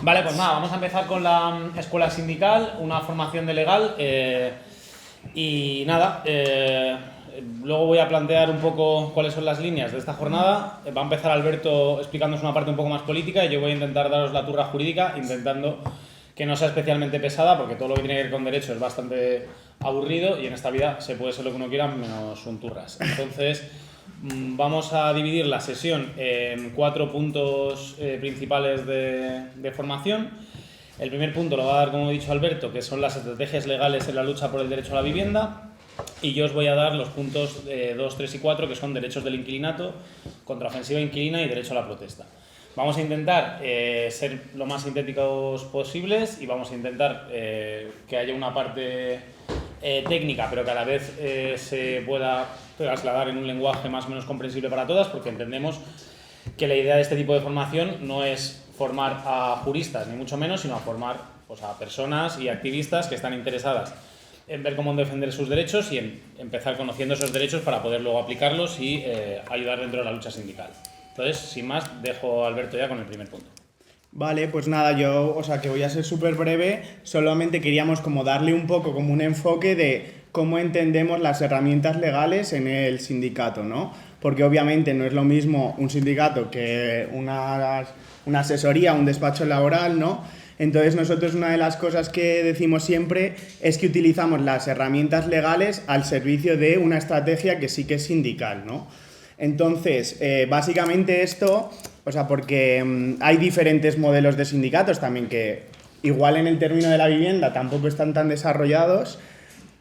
Vale, pues nada, vamos a empezar con la escuela sindical, una formación de legal y nada, luego voy a plantear un poco cuáles son las líneas de esta jornada. Va a empezar Alberto explicándonos una parte un poco más política y yo voy a intentar daros la turra jurídica, intentando que no sea especialmente pesada, porque todo lo que tiene que ver con derecho es bastante aburrido y en esta vida se puede ser lo que uno quiera menos un turras. Entonces, vamos a dividir la sesión en 4 puntos principales de formación. El primer punto lo va a dar, como he dicho Alberto, que son las estrategias legales en la lucha por el derecho a la vivienda. Y yo os voy a dar los puntos 2, 3 y 4, que son derechos del inquilinato, contraofensiva inquilina y derecho a la protesta. Vamos a intentar ser lo más sintéticos posibles y vamos a intentar que haya una parte técnica, pero que a la vez se pueda trasladar en un lenguaje más o menos comprensible para todas, porque entendemos que la idea de este tipo de formación no es formar a juristas, ni mucho menos, sino a formar pues, a personas y activistas que están interesadas en ver cómo defender sus derechos y en empezar conociendo esos derechos para poder luego aplicarlos y ayudar dentro de la lucha sindical. Entonces, sin más, dejo a Alberto ya con el primer punto. Vale, pues nada, que voy a ser súper breve, solamente queríamos como darle un poco como un enfoque de cómo entendemos las herramientas legales en el sindicato, ¿no? Porque obviamente no es lo mismo un sindicato que una asesoría, un despacho laboral, ¿no? Entonces nosotros una de las cosas que decimos siempre es que utilizamos las herramientas legales al servicio de una estrategia que sí que es sindical, ¿no? Entonces, básicamente esto, porque hay diferentes modelos de sindicatos también que igual en el término de la vivienda tampoco están tan desarrollados,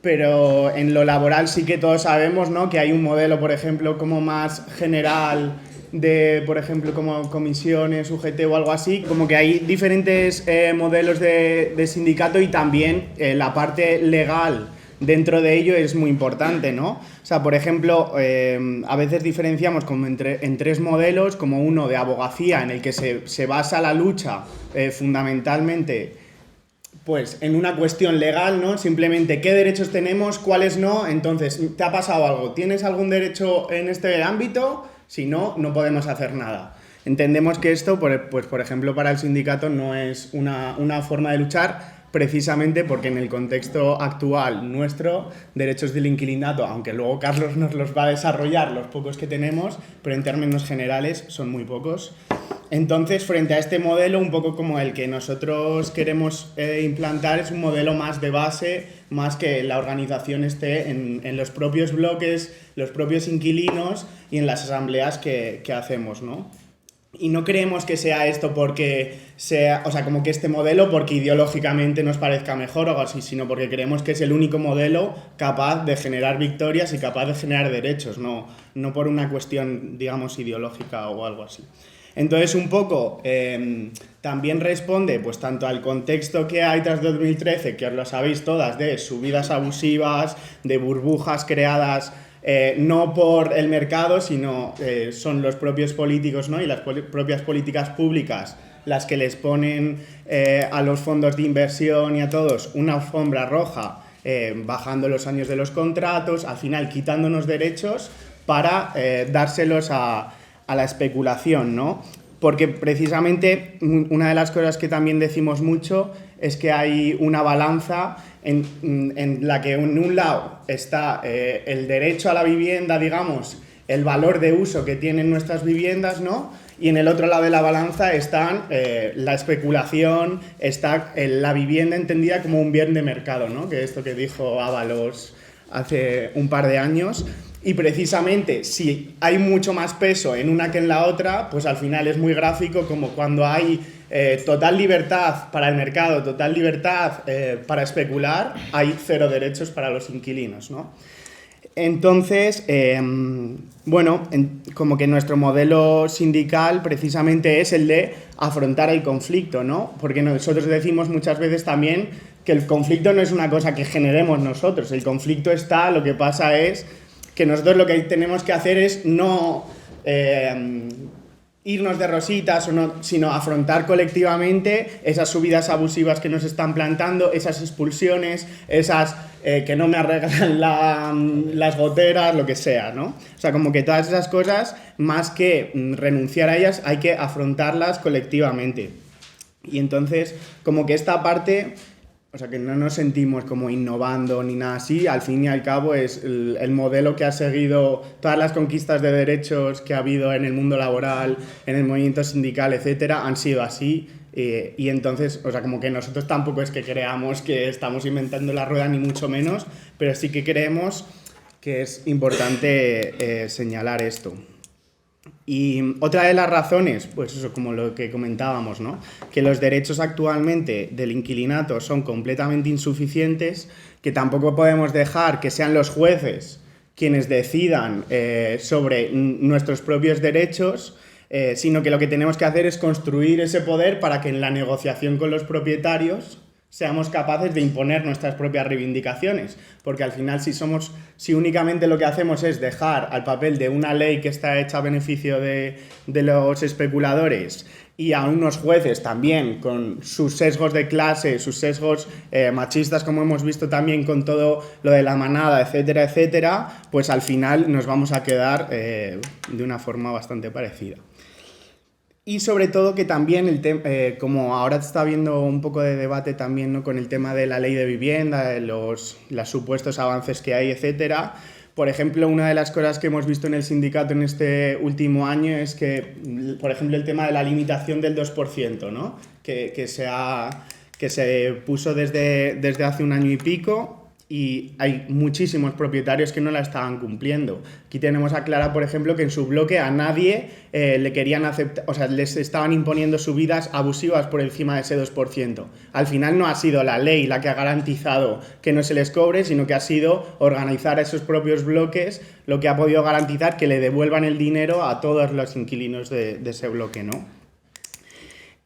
pero en lo laboral sí que todos sabemos, ¿no?, que hay un modelo, por ejemplo, como más general de, por ejemplo, como comisiones, UGT o algo así, como que hay diferentes modelos de sindicato y también la parte legal dentro de ello es muy importante, ¿no? O sea, por ejemplo, a veces diferenciamos como en 3 modelos, como uno de abogacía en el que se basa la lucha fundamentalmente pues en una cuestión legal, ¿no? Simplemente qué derechos tenemos, cuáles no. Entonces, ¿te ha pasado algo? ¿Tienes algún derecho en este ámbito? Si no, no podemos hacer nada. Entendemos que esto, pues por ejemplo, para el sindicato no es una forma de luchar, precisamente porque en el contexto actual nuestro, derechos del inquilinato, aunque luego Carlos nos los va a desarrollar, los pocos que tenemos, pero en términos generales son muy pocos. Entonces, frente a este modelo, un poco como el que nosotros queremos implantar, es un modelo más de base, más que la organización esté en los propios bloques, los propios inquilinos y en las asambleas que hacemos, ¿no? Y no creemos que sea esto porque sea, o sea, como que este modelo porque ideológicamente nos parezca mejor o algo así, sino porque creemos que es el único modelo capaz de generar victorias y capaz de generar derechos, no por una cuestión, digamos, ideológica o algo así. Entonces, un poco, también responde pues tanto al contexto que hay tras 2013, que os lo sabéis todas, de subidas abusivas, de burbujas creadas no por el mercado, sino son los propios políticos, ¿no? Y las propias políticas públicas las que les ponen a los fondos de inversión y a todos una alfombra roja, bajando los años de los contratos, al final quitándonos derechos para dárselos a la especulación, ¿no? Porque precisamente una de las cosas que también decimos mucho es que hay una balanza en la que en un lado está el derecho a la vivienda, digamos, el valor de uso que tienen nuestras viviendas, ¿no? Y en el otro lado de la balanza están la especulación, está la vivienda entendida como un bien de mercado, ¿no? Que es esto que dijo Ábalos hace un par de años. Y precisamente, si hay mucho más peso en una que en la otra, pues al final es muy gráfico como cuando hay total libertad para el mercado, total libertad para especular, hay 0 derechos para los inquilinos, ¿no? Entonces, como que nuestro modelo sindical precisamente es el de afrontar el conflicto, ¿no? Porque nosotros decimos muchas veces también que el conflicto no es una cosa que generemos nosotros, el conflicto está, lo que pasa es que nosotros lo que tenemos que hacer es no irnos de rositas, sino afrontar colectivamente esas subidas abusivas que nos están plantando, esas expulsiones, esas que no me arreglan las goteras, lo que sea, ¿no? O sea, como que todas esas cosas, más que renunciar a ellas, hay que afrontarlas colectivamente. Y entonces, como que esta parte, o sea, que no nos sentimos como innovando ni nada así, al fin y al cabo es el modelo que ha seguido todas las conquistas de derechos que ha habido en el mundo laboral, en el movimiento sindical, etcétera, han sido así. Y entonces, o sea, como que nosotros tampoco es que creamos que estamos inventando la rueda, ni mucho menos, pero sí que creemos que es importante señalar esto. Y otra de las razones, pues eso, como lo que comentábamos, ¿no? Que los derechos actualmente del inquilinato son completamente insuficientes, que tampoco podemos dejar que sean los jueces quienes decidan sobre nuestros propios derechos, sino que lo que tenemos que hacer es construir ese poder para que en la negociación con los propietarios seamos capaces de imponer nuestras propias reivindicaciones, porque al final si únicamente lo que hacemos es dejar al papel de una ley que está hecha a beneficio de los especuladores y a unos jueces también con sus sesgos de clase, sus sesgos machistas, como hemos visto también con todo lo de la manada, etcétera, etcétera, pues al final nos vamos a quedar de una forma bastante parecida. Y sobre todo que también, como ahora está habiendo un poco de debate también, ¿no?, con el tema de la ley de vivienda, de los supuestos avances que hay, etcétera. Por ejemplo, una de las cosas que hemos visto en el sindicato en este último año es que, por ejemplo, el tema de la limitación del 2%, ¿no?, que se puso desde hace un año y pico. Y hay muchísimos propietarios que no la estaban cumpliendo. Aquí tenemos a Clara, por ejemplo, que en su bloque a nadie le querían aceptar, o sea, les estaban imponiendo subidas abusivas por encima de ese 2%. Al final no ha sido la ley la que ha garantizado que no se les cobre, sino que ha sido organizar a esos propios bloques lo que ha podido garantizar que le devuelvan el dinero a todos los inquilinos de ese bloque, ¿no?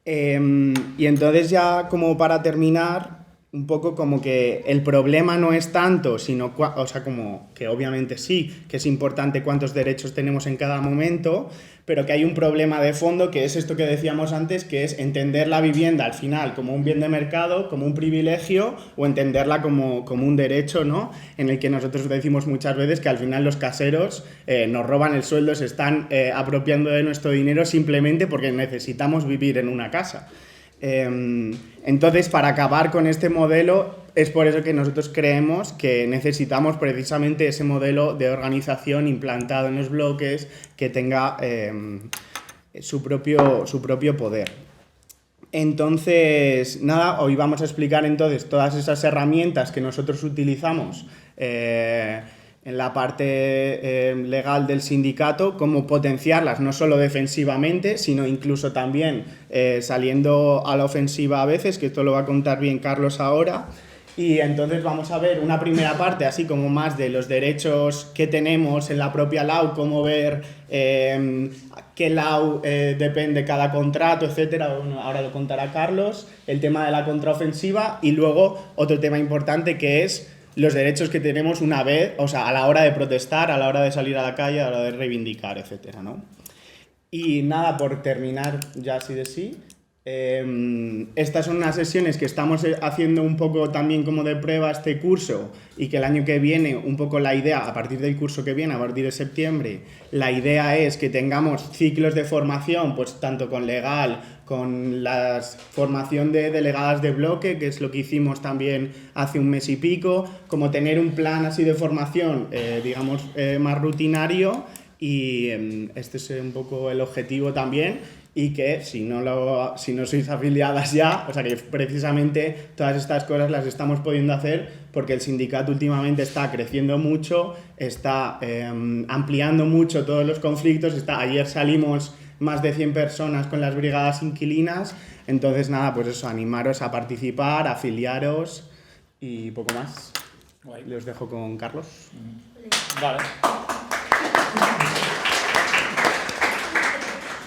Y entonces ya como para terminar, un poco como que el problema no es tanto, sino, o sea, como que obviamente sí, que es importante cuántos derechos tenemos en cada momento, pero que hay un problema de fondo que es esto que decíamos antes, que es entender la vivienda al final como un bien de mercado, como un privilegio, o entenderla como un derecho, ¿no?, en el que nosotros decimos muchas veces que al final los caseros nos roban el sueldo, se están apropiando de nuestro dinero simplemente porque necesitamos vivir en una casa. Entonces, para acabar con este modelo, es por eso que nosotros creemos que necesitamos precisamente ese modelo de organización implantado en los bloques que tenga su propio poder. Entonces, nada, hoy vamos a explicar entonces todas esas herramientas que nosotros utilizamos en la parte legal del sindicato, cómo potenciarlas, no solo defensivamente, sino incluso también saliendo a la ofensiva a veces, que esto lo va a contar bien Carlos ahora. Y entonces vamos a ver una primera parte, así como más de los derechos que tenemos en la propia LAU, cómo ver qué LAU depende cada contrato, etcétera. Bueno, ahora lo contará Carlos, el tema de la contraofensiva y luego otro tema importante que es los derechos que tenemos una vez, o sea, a la hora de protestar, a la hora de salir a la calle, a la hora de reivindicar, etcétera, ¿no? Y nada, por terminar ya así de sí, estas son unas sesiones que estamos haciendo un poco también como de prueba este curso y que el año que viene, un poco la idea, a partir del curso que viene, a partir de septiembre, la idea es que tengamos ciclos de formación, pues tanto con legal, con la formación de delegadas de bloque, que es lo que hicimos también hace un mes y pico, como tener un plan así de formación, digamos, más rutinario, y este es un poco el objetivo también, y que si no sois afiliadas ya, o sea que precisamente todas estas cosas las estamos pudiendo hacer porque el sindicato últimamente está creciendo mucho, está ampliando mucho todos los conflictos, ayer salimos más de 100 personas con las brigadas inquilinas, entonces nada, pues eso, animaros a participar, afiliaros y poco más. Guay. Les dejo con Carlos. Vale.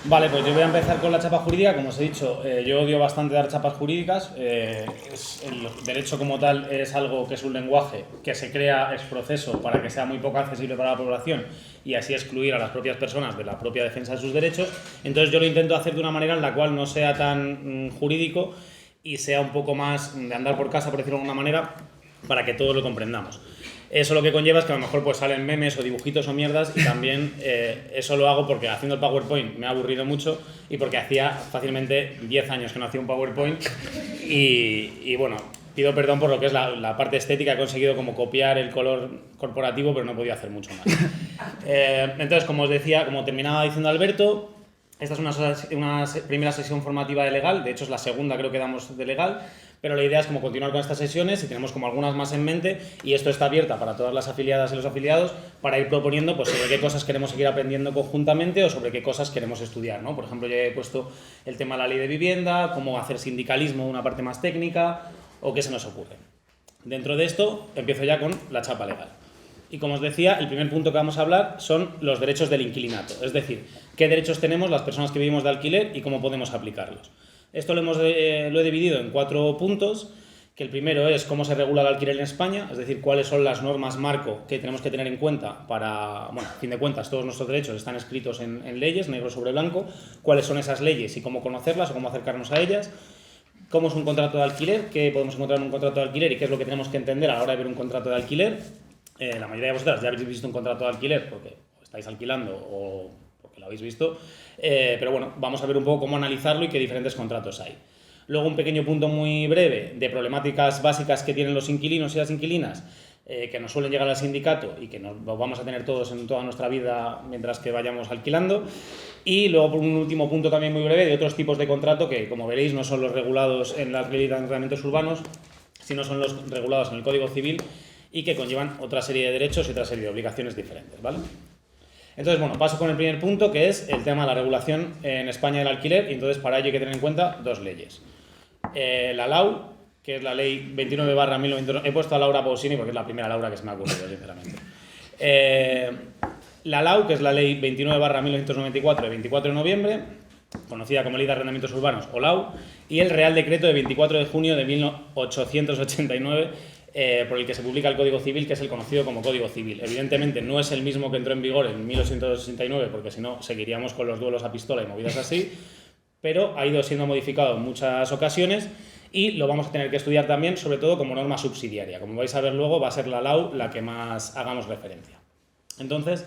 Vale, pues yo voy a empezar con la chapa jurídica. Como os he dicho, yo odio bastante dar chapas jurídicas. El derecho como tal es algo que es un lenguaje que se crea ex proceso para que sea muy poco accesible para la población y así excluir a las propias personas de la propia defensa de sus derechos. Entonces yo lo intento hacer de una manera en la cual no sea tan jurídico y sea un poco más de andar por casa, por decirlo de alguna manera, para que todos lo comprendamos. Eso lo que conlleva es que a lo mejor pues salen memes o dibujitos o mierdas, y también eso lo hago porque haciendo el PowerPoint me ha aburrido mucho y porque hacía fácilmente 10 años que no hacía un PowerPoint y bueno, pido perdón por lo que es la parte estética. He conseguido como copiar el color corporativo, pero no he podido hacer mucho más. Entonces, como os decía, como terminaba diciendo Alberto, esta es una primera sesión formativa de legal, de hecho es la segunda creo que damos de legal, pero la idea es como continuar con estas sesiones y tenemos como algunas más en mente, y esto está abierta para todas las afiliadas y los afiliados para ir proponiendo pues sobre qué cosas queremos seguir aprendiendo conjuntamente o sobre qué cosas queremos estudiar, ¿no? Por ejemplo, yo he puesto el tema de la ley de vivienda, cómo hacer sindicalismo, una parte más técnica, o qué se nos ocurre. Dentro de esto empiezo ya con la chapa legal. Y como os decía, el primer punto que vamos a hablar son los derechos del inquilinato, es decir, qué derechos tenemos las personas que vivimos de alquiler y cómo podemos aplicarlos. Esto lo he dividido en 4 puntos, que el primero es cómo se regula el alquiler en España, es decir, cuáles son las normas marco que tenemos que tener en cuenta para, bueno, a fin de cuentas, todos nuestros derechos están escritos en leyes, negro sobre blanco, cuáles son esas leyes y cómo conocerlas o cómo acercarnos a ellas. Cómo es un contrato de alquiler, qué podemos encontrar en un contrato de alquiler y qué es lo que tenemos que entender a la hora de ver un contrato de alquiler. La mayoría de vosotras ya habéis visto un contrato de alquiler porque estáis alquilando o porque lo habéis visto, pero bueno, vamos a ver un poco cómo analizarlo y qué diferentes contratos hay. Luego un pequeño punto muy breve de problemáticas básicas que tienen los inquilinos y las inquilinas, que nos suelen llegar al sindicato y que nos vamos a tener todos en toda nuestra vida mientras que vayamos alquilando. Y luego por un último punto también muy breve de otros tipos de contrato que, como veréis, no son los regulados en la ley de arrendamientos urbanos, sino son los regulados en el Código Civil y que conllevan otra serie de derechos y otra serie de obligaciones diferentes, ¿vale? Entonces, bueno, paso con el primer punto, que es el tema de la regulación en España del alquiler, y entonces para ello hay que tener en cuenta 2 leyes. La LAU, que es la ley 29/1900, he puesto a Laura Pausini porque es la primera Laura que se me ha ocurrido, sinceramente. La LAU, que es la ley 29/1994 de 24 de noviembre, conocida como Ley de Arrendamientos Urbanos o LAU, y el Real Decreto de 24 de junio de 1889, por el que se publica el Código Civil, que es el conocido como Código Civil. Evidentemente no es el mismo que entró en vigor en 1869, porque si no seguiríamos con los duelos a pistola y movidas así, pero ha ido siendo modificado en muchas ocasiones y lo vamos a tener que estudiar también, sobre todo como norma subsidiaria. Como vais a ver luego, va a ser la LAU la que más hagamos referencia. Entonces,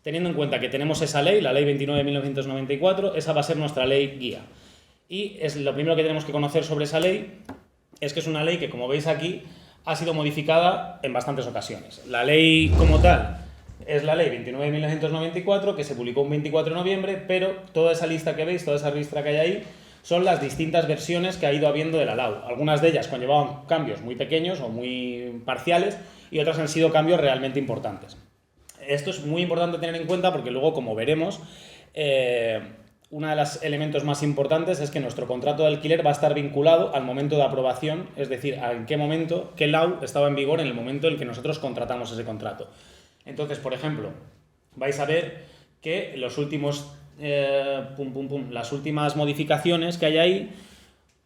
teniendo en cuenta que tenemos esa ley, la ley 29/1994, esa va a ser nuestra ley guía. Y es lo primero que tenemos que conocer sobre esa ley, es que es una ley que, como veis aquí, ha sido modificada en bastantes ocasiones. La ley como tal es la ley 29/1994, que se publicó un 24 de noviembre, pero toda esa lista que veis, toda esa ristra que hay ahí, son las distintas versiones que ha ido habiendo de la LAU. Algunas de ellas conllevaban cambios muy pequeños o muy parciales y otras han sido cambios realmente importantes. Esto es muy importante tener en cuenta porque luego, como veremos, uno de los elementos más importantes es que nuestro contrato de alquiler va a estar vinculado al momento de aprobación, es decir, a en qué momento, qué LAU estaba en vigor en el momento en el que nosotros contratamos ese contrato. Entonces, por ejemplo, vais a ver que los últimos, las últimas modificaciones que hay ahí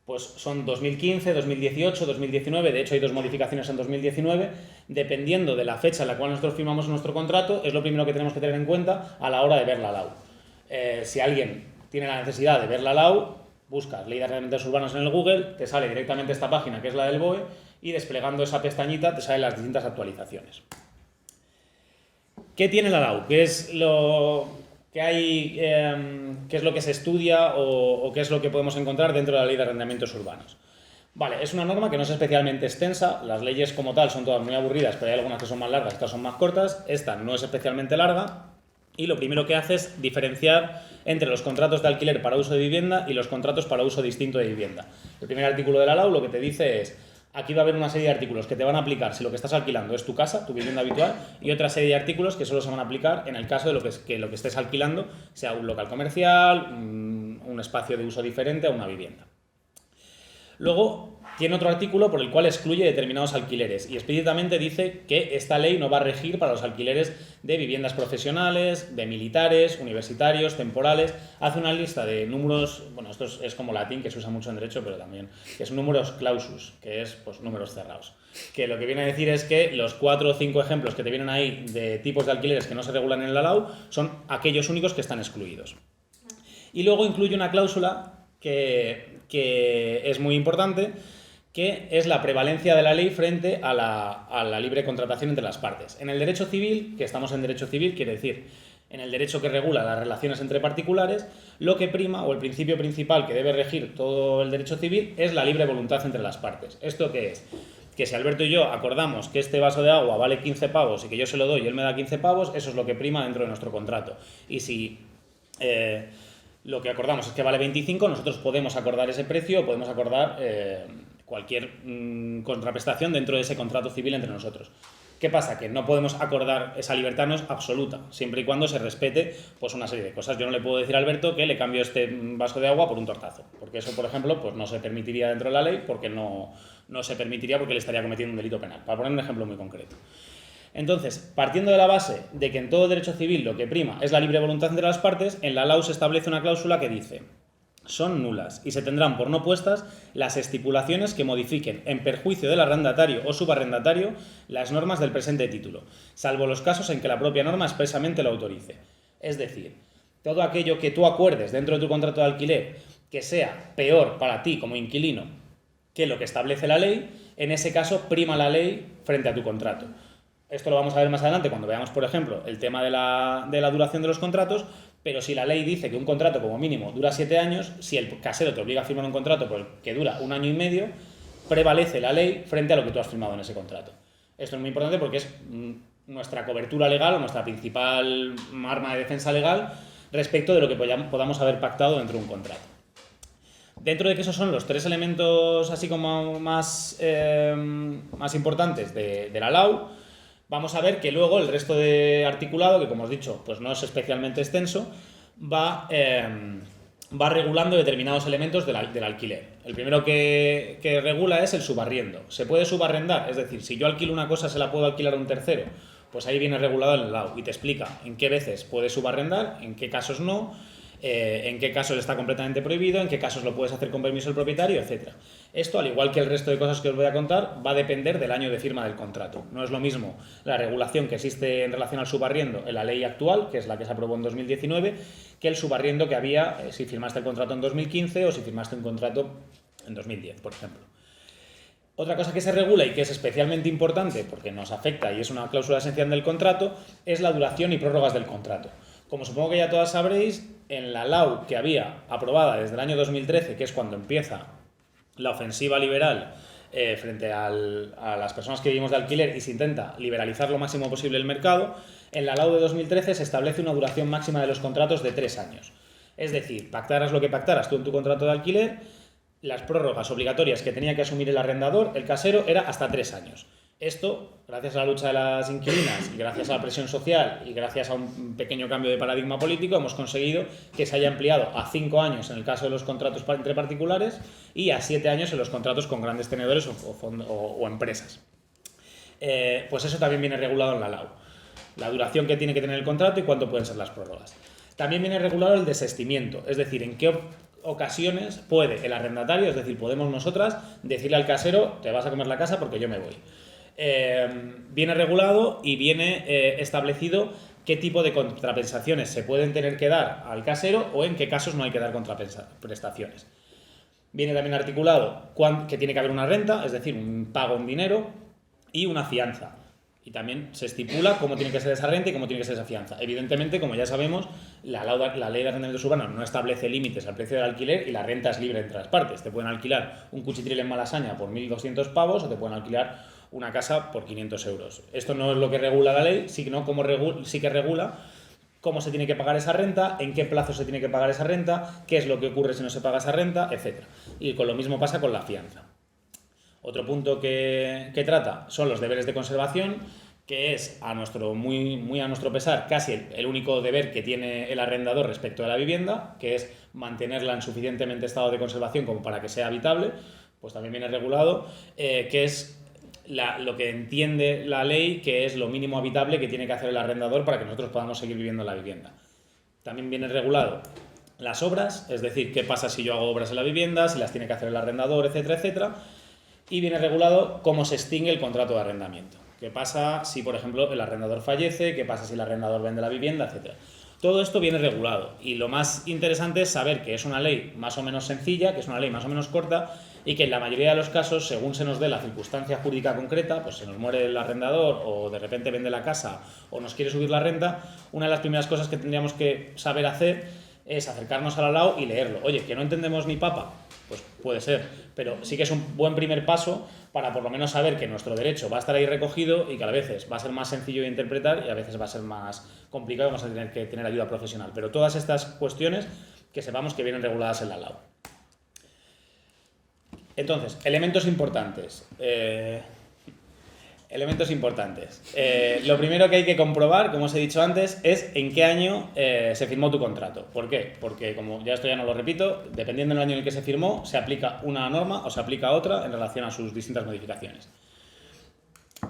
pues son 2015, 2018, 2019, de hecho hay 2 modificaciones en 2019, dependiendo de la fecha en la cual nosotros firmamos nuestro contrato, es lo primero que tenemos que tener en cuenta a la hora de ver la LAU. Si alguien tiene la necesidad de ver la LAU, buscas Ley de Arrendamientos Urbanos en el Google, te sale directamente esta página que es la del BOE y desplegando esa pestañita te salen las distintas actualizaciones. ¿Qué tiene la LAU? ¿Qué es lo que hay, qué es lo que se estudia o qué es lo que podemos encontrar dentro de la Ley de Arrendamientos Urbanos? Vale, es una norma que no es especialmente extensa, las leyes como tal son todas muy aburridas, pero hay algunas que son más largas, otras son más cortas, esta no es especialmente larga. Y lo primero que hace es diferenciar entre los contratos de alquiler para uso de vivienda y los contratos para uso distinto de vivienda. El primer artículo de la LAU lo que te dice es, aquí va a haber una serie de artículos que te van a aplicar si lo que estás alquilando es tu casa, tu vivienda habitual, y otra serie de artículos que solo se van a aplicar en el caso de lo que estés alquilando sea un local comercial, un espacio de uso diferente a una vivienda. Luego, tiene otro artículo por el cual excluye determinados alquileres y explícitamente dice que esta ley no va a regir para los alquileres de viviendas profesionales, de militares, universitarios, temporales. Hace una lista de números, bueno, esto es como latín que se usa mucho en derecho, pero también, que es números clausus, que es pues números cerrados. Que lo que viene a decir es que los 4 o 5 ejemplos que te vienen ahí de tipos de alquileres que no se regulan en la LAU son aquellos únicos que están excluidos. Y luego incluye una cláusula que es muy importante, que es la prevalencia de la ley frente a la libre contratación entre las partes. En el derecho civil, que estamos en derecho civil, quiere decir, en el derecho que regula las relaciones entre particulares, lo que prima, o el principio principal que debe regir todo el derecho civil, es la libre voluntad entre las partes. ¿Esto qué es? Que si Alberto y yo acordamos que este vaso de agua vale 15 pavos y que yo se lo doy y él me da 15 pavos, eso es lo que prima dentro de nuestro contrato. Y si lo que acordamos es que vale 25, nosotros podemos acordar ese precio o podemos acordar cualquier contraprestación dentro de ese contrato civil entre nosotros. ¿Qué pasa? Que no podemos acordar, esa libertad no es absoluta, siempre y cuando se respete pues una serie de cosas. Yo no le puedo decir a Alberto que le cambio este vaso de agua por un tortazo, porque eso, por ejemplo, pues no se permitiría dentro de la ley, porque no se permitiría porque le estaría cometiendo un delito penal, para poner un ejemplo muy concreto. Entonces, partiendo de la base de que en todo derecho civil lo que prima es la libre voluntad entre las partes, en la LAU se establece una cláusula que dice: son nulas y se tendrán por no puestas las estipulaciones que modifiquen en perjuicio del arrendatario o subarrendatario las normas del presente título, salvo los casos en que la propia norma expresamente lo autorice. Es decir, todo aquello que tú acuerdes dentro de tu contrato de alquiler que sea peor para ti como inquilino que lo que establece la ley, en ese caso prima la ley frente a tu contrato. Esto lo vamos a ver más adelante cuando veamos, por ejemplo, el tema de la duración de los contratos, pero si la ley dice que un contrato como mínimo dura 7 años, si el casero te obliga a firmar un contrato por el que dura 1 año y medio, prevalece la ley frente a lo que tú has firmado en ese contrato. Esto es muy importante porque es nuestra cobertura legal o nuestra principal arma de defensa legal respecto de lo que podamos haber pactado dentro de un contrato. Dentro de que esos son los 3 elementos así como más importantes de la LAU, vamos a ver que luego el resto de articulado, que como os he dicho, pues no es especialmente extenso, va regulando determinados elementos del alquiler. El primero que regula es el subarriendo. Se puede subarrendar, es decir, si yo alquilo una cosa, se la puedo alquilar a un tercero, pues ahí viene regulado en el LAU y te explica en qué veces puedes subarrendar, en qué casos no, en qué casos está completamente prohibido, en qué casos lo puedes hacer con permiso del propietario, etc. Esto, al igual que el resto de cosas que os voy a contar, va a depender del año de firma del contrato. No es lo mismo la regulación que existe en relación al subarriendo en la ley actual, que es la que se aprobó en 2019, que el subarriendo que había si firmaste el contrato en 2015 o si firmaste un contrato en 2010, por ejemplo. Otra cosa que se regula y que es especialmente importante porque nos afecta y es una cláusula esencial del contrato es la duración y prórrogas del contrato. Como supongo que ya todas sabréis, en la LAU que había aprobada desde el año 2013, que es cuando empieza la ofensiva liberal frente a las personas que vivimos de alquiler y se intenta liberalizar lo máximo posible el mercado, en la LAU de 2013 se establece una duración máxima de los contratos de 3 años. Es decir, pactaras lo que pactaras tú en tu contrato de alquiler, las prórrogas obligatorias que tenía que asumir el arrendador, el casero, era hasta 3 años. Esto, gracias a la lucha de las inquilinas y gracias a la presión social y gracias a un pequeño cambio de paradigma político, hemos conseguido que se haya ampliado a 5 años en el caso de los contratos entre particulares y a 7 años en los contratos con grandes tenedores o empresas. Pues eso también viene regulado en la LAU. La duración que tiene que tener el contrato y cuánto pueden ser las prórrogas. También viene regulado el desistimiento, es decir, en qué ocasiones puede el arrendatario, es decir, podemos nosotras, decirle al casero: te vas a comer la casa porque yo me voy. Viene regulado y viene establecido qué tipo de contraprestaciones se pueden tener que dar al casero o en qué casos no hay que dar contraprestaciones. Viene también articulado que tiene que haber una renta, es decir, un pago en dinero y una fianza. Y también se estipula cómo tiene que ser esa renta y cómo tiene que ser esa fianza. Evidentemente, como ya sabemos, la ley de arrendamientos urbanos no establece límites al precio del alquiler y la renta es libre entre las partes. Te pueden alquilar un cuchitril en Malasaña por 1.200 pavos o te pueden alquilar una casa por 500 euros. Esto no es lo que regula la ley, sino sí que regula cómo se tiene que pagar esa renta, en qué plazo se tiene que pagar esa renta, qué es lo que ocurre si no se paga esa renta, etc. Y con lo mismo pasa con la fianza. Otro punto que trata son los deberes de conservación, que es muy a nuestro pesar casi el único deber que tiene el arrendador respecto a la vivienda, que es mantenerla en suficientemente estado de conservación como para que sea habitable. Pues también viene regulado, que es lo que entiende la ley, que es lo mínimo habitable que tiene que hacer el arrendador para que nosotros podamos seguir viviendo en la vivienda. También viene regulado las obras, es decir, qué pasa si yo hago obras en la vivienda, si las tiene que hacer el arrendador, etcétera, etcétera. Y viene regulado cómo se extingue el contrato de arrendamiento. ¿Qué pasa si, por ejemplo, el arrendador fallece? ¿Qué pasa si el arrendador vende la vivienda? Etcétera. Todo esto viene regulado y lo más interesante es saber que es una ley más o menos sencilla, que es una ley más o menos corta y que en la mayoría de los casos, según se nos dé la circunstancia jurídica concreta, pues se nos muere el arrendador o de repente vende la casa o nos quiere subir la renta, una de las primeras cosas que tendríamos que saber hacer es acercarnos al Alau y leerlo. Oye, que no entendemos ni papa, pues puede ser, pero sí que es un buen primer paso para por lo menos saber que nuestro derecho va a estar ahí recogido y que a veces va a ser más sencillo de interpretar y a veces va a ser más complicado y vamos a tener que tener ayuda profesional. Pero todas estas cuestiones que sepamos que vienen reguladas en la LAU. Entonces, elementos importantes. Lo primero que hay que comprobar, como os he dicho antes, es en qué año se firmó tu contrato. ¿Por qué? Porque, como ya esto ya no lo repito, dependiendo del año en el que se firmó, se aplica una norma o se aplica otra en relación a sus distintas modificaciones.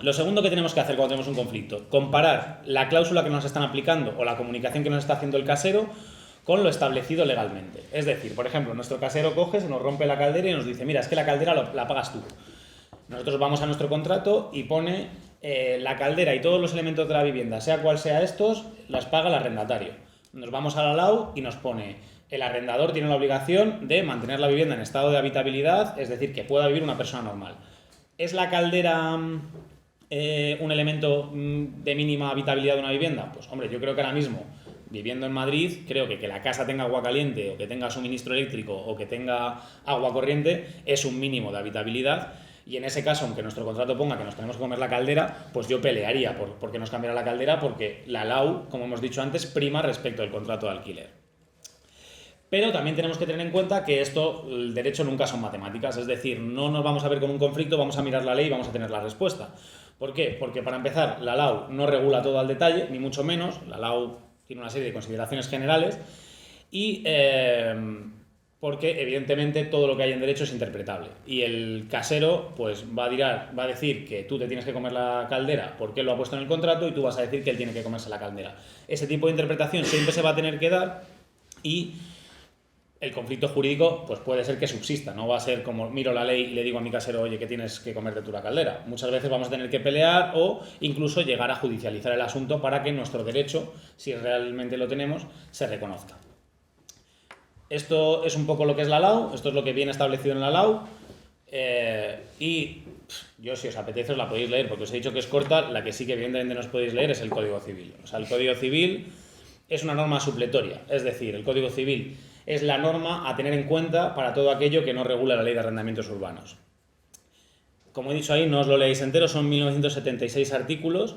Lo segundo que tenemos que hacer cuando tenemos un conflicto, comparar la cláusula que nos están aplicando o la comunicación que nos está haciendo el casero con lo establecido legalmente. Es decir, por ejemplo, nuestro casero coge, se nos rompe la caldera y nos dice, mira, es que la caldera la pagas tú. Nosotros vamos a nuestro contrato y pone la caldera y todos los elementos de la vivienda, sea cual sea estos, las paga el arrendatario. Nos vamos a la LAU y nos pone, el arrendador tiene la obligación de mantener la vivienda en estado de habitabilidad, es decir, que pueda vivir una persona normal. ¿Es la caldera un elemento de mínima habitabilidad de una vivienda? Pues hombre, yo creo que ahora mismo, viviendo en Madrid, creo que la casa tenga agua caliente o que tenga suministro eléctrico o que tenga agua corriente es un mínimo de habitabilidad. Y en ese caso, aunque nuestro contrato ponga que nos tenemos que comer la caldera, pues yo pelearía por que nos cambiara la caldera porque la LAU, como hemos dicho antes, prima respecto del contrato de alquiler. Pero también tenemos que tener en cuenta que el derecho nunca son matemáticas, es decir, no nos vamos a ver con un conflicto, vamos a mirar la ley y vamos a tener la respuesta. ¿Por qué? Porque para empezar, la LAU no regula todo al detalle, ni mucho menos, la LAU tiene una serie de consideraciones generales y porque evidentemente todo lo que hay en derecho es interpretable y el casero pues va a decir que tú te tienes que comer la caldera porque él lo ha puesto en el contrato y tú vas a decir que él tiene que comerse la caldera. Ese tipo de interpretación siempre se va a tener que dar y el conflicto jurídico pues puede ser que subsista, no va a ser como miro la ley y le digo a mi casero, oye, que tienes que comerte tú la caldera. Muchas veces vamos a tener que pelear o incluso llegar a judicializar el asunto para que nuestro derecho, si realmente lo tenemos, se reconozca. Esto es un poco lo que es la LAU, esto es lo que viene establecido en la LAU y yo si os apetece os la podéis leer porque os he dicho que es corta, la que sí que evidentemente no os podéis leer es el Código Civil. O sea, el Código Civil es una norma supletoria, es decir, el Código Civil es la norma a tener en cuenta para todo aquello que no regula la Ley de Arrendamientos Urbanos. Como he dicho ahí, no os lo leáis entero, son 1976 artículos